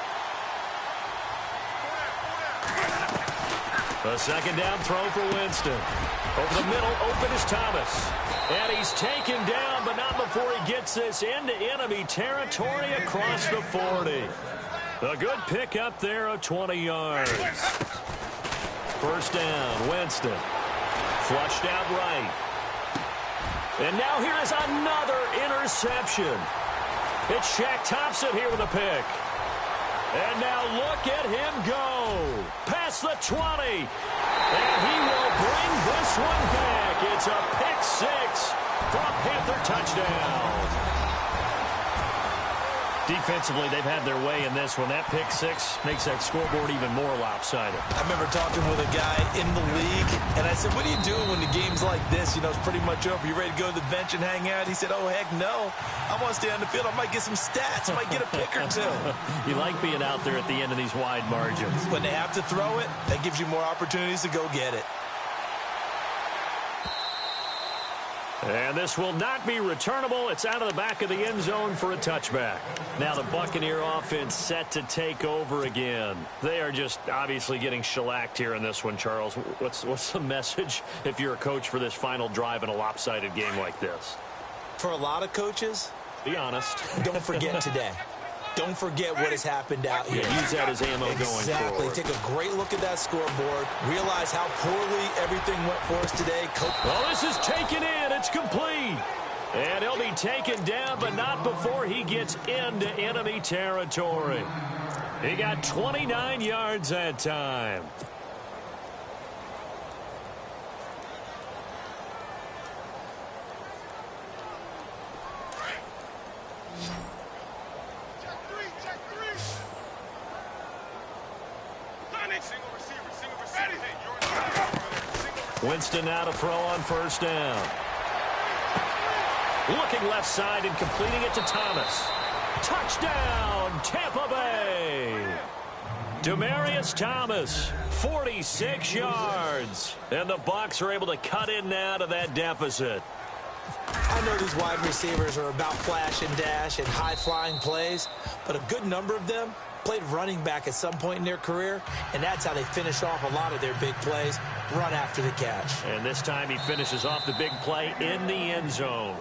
Speaker 2: A second down throw for Winston. Over the middle, open is Thomas. And he's taken down, but not before he gets this into enemy territory across the 40. A good pickup there of 20 yards. First down, Winston. Flushed out right. And now here is another interception. It's Shaq Thompson here with a pick. And now look at him go. Past the 20. And he will bring this one back. It's a pick six for a Panther touchdown. Defensively, they've had their way in this one. That pick six makes that scoreboard even more lopsided.
Speaker 4: I remember talking with a guy in the league, and I said, what are you doing when the game's like this? You know, it's pretty much over. You ready to go to the bench and hang out? He said, oh, heck no. I want to stay on the field. I might get some stats. I might get a pick or two.
Speaker 2: You like being out there at the end of these wide margins.
Speaker 4: When they have to throw it, that gives you more opportunities to go get it.
Speaker 2: And this will not be returnable. It's out of the back of the end zone for a touchback. Now the Buccaneer offense set to take over again. They are just obviously getting shellacked here in this one, Charles. What's the message if you're a coach for this final drive in a lopsided game like this?
Speaker 4: For a lot of coaches,
Speaker 2: be honest.
Speaker 4: Don't forget today. Don't forget what has happened out here.
Speaker 2: Yeah, use that as ammo going forward.
Speaker 4: Exactly. Take a great look at that scoreboard. Realize how poorly everything went for us today.
Speaker 2: Well, this is taken in. It's complete. And he'll be taken down, but not before he gets into enemy territory. He got 29 yards that time. Winston now to throw on first down. Looking left side and completing it to Thomas. Touchdown, Tampa Bay. Demaryius Thomas, 46 yards. And the Bucs are able to cut in now to that deficit.
Speaker 4: I know these wide receivers are about flash and dash and high-flying plays, but a good number of them played running back at some point in their career, and that's how they finish off a lot of their big plays, run after the catch.
Speaker 2: And this time he finishes off the big play in the end zone.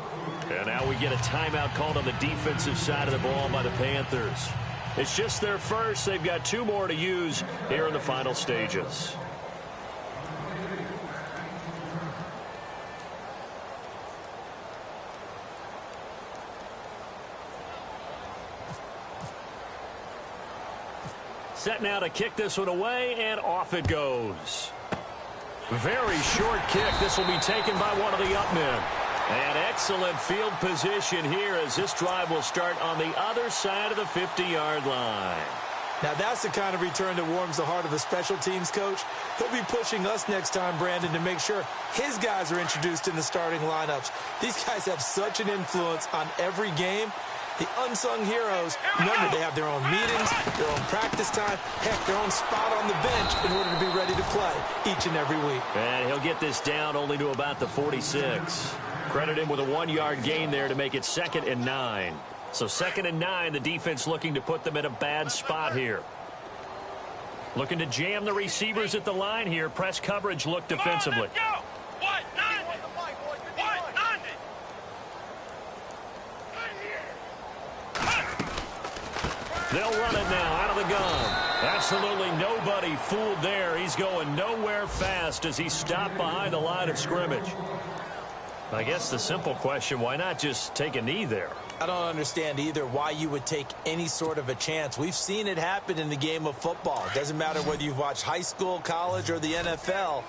Speaker 2: And now we get a timeout called on the defensive side of the ball by the Panthers. It's just their first. They've got two more to use here in the final stages. Set now to kick this one away, and off it goes. Very short kick. This will be taken by one of the up men. And excellent field position here as this drive will start on the other side of the 50-yard line.
Speaker 4: Now that's the kind of return that warms the heart of a special teams coach. He'll be pushing us next time, Brandon, to make sure his guys are introduced in the starting lineups. These guys have such an influence on every game. The unsung heroes, remember, they have their own meetings, their own practice time, heck, their own spot on the bench in order to be ready to play each and every week.
Speaker 2: And he'll get this down only to about the 46. Credit him with a 1-yard gain there to make it 2nd and 9. So 2nd and 9, the defense looking to put them in a bad spot here. Looking to jam the receivers at the line here. Press coverage look defensively. They'll run it now out of the gun. Absolutely nobody fooled there. He's going nowhere fast as he stopped behind the line of scrimmage. I guess the simple question, why not just take a knee there?
Speaker 4: I don't understand either why you would take any sort of a chance. We've seen it happen in the game of football. It doesn't matter whether you've watched high school, college, or the NFL.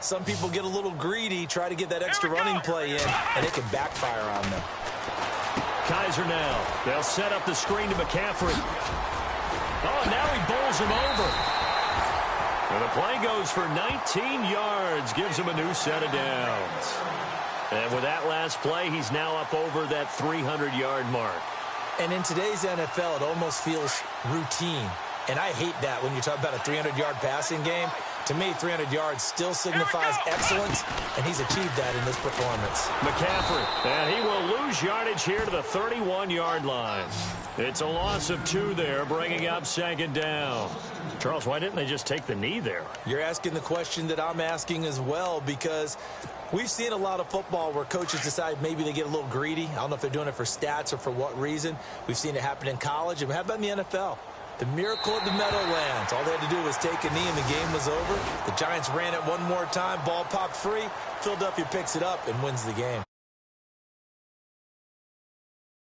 Speaker 4: Some people get a little greedy, try to get that extra running play in, and it can backfire on them.
Speaker 2: Kaiser now. They'll set up the screen to McCaffrey. Oh, and now he bowls him over. And the play goes for 19 yards. Gives him a new set of downs. And with that last play, he's now up over that 300-yard mark.
Speaker 4: And in today's NFL, it almost feels routine. And I hate that when you talk about a 300-yard passing game. To me, 300 yards still signifies excellence, and he's achieved that in this performance.
Speaker 2: McCaffrey, and he will lose yardage here to the 31-yard line. It's a loss of 2 there, bringing up 2nd down. Charles, why didn't they just take the knee there?
Speaker 4: You're asking the question that I'm asking as well, because we've seen a lot of football where coaches decide maybe they get a little greedy. I don't know if they're doing it for stats or for what reason. We've seen it happen in college, and how about in the NFL? The miracle of the Meadowlands. All they had to do was take a knee and the game was over. The Giants ran it one more time. Ball popped free. Philadelphia picks it up and wins the game.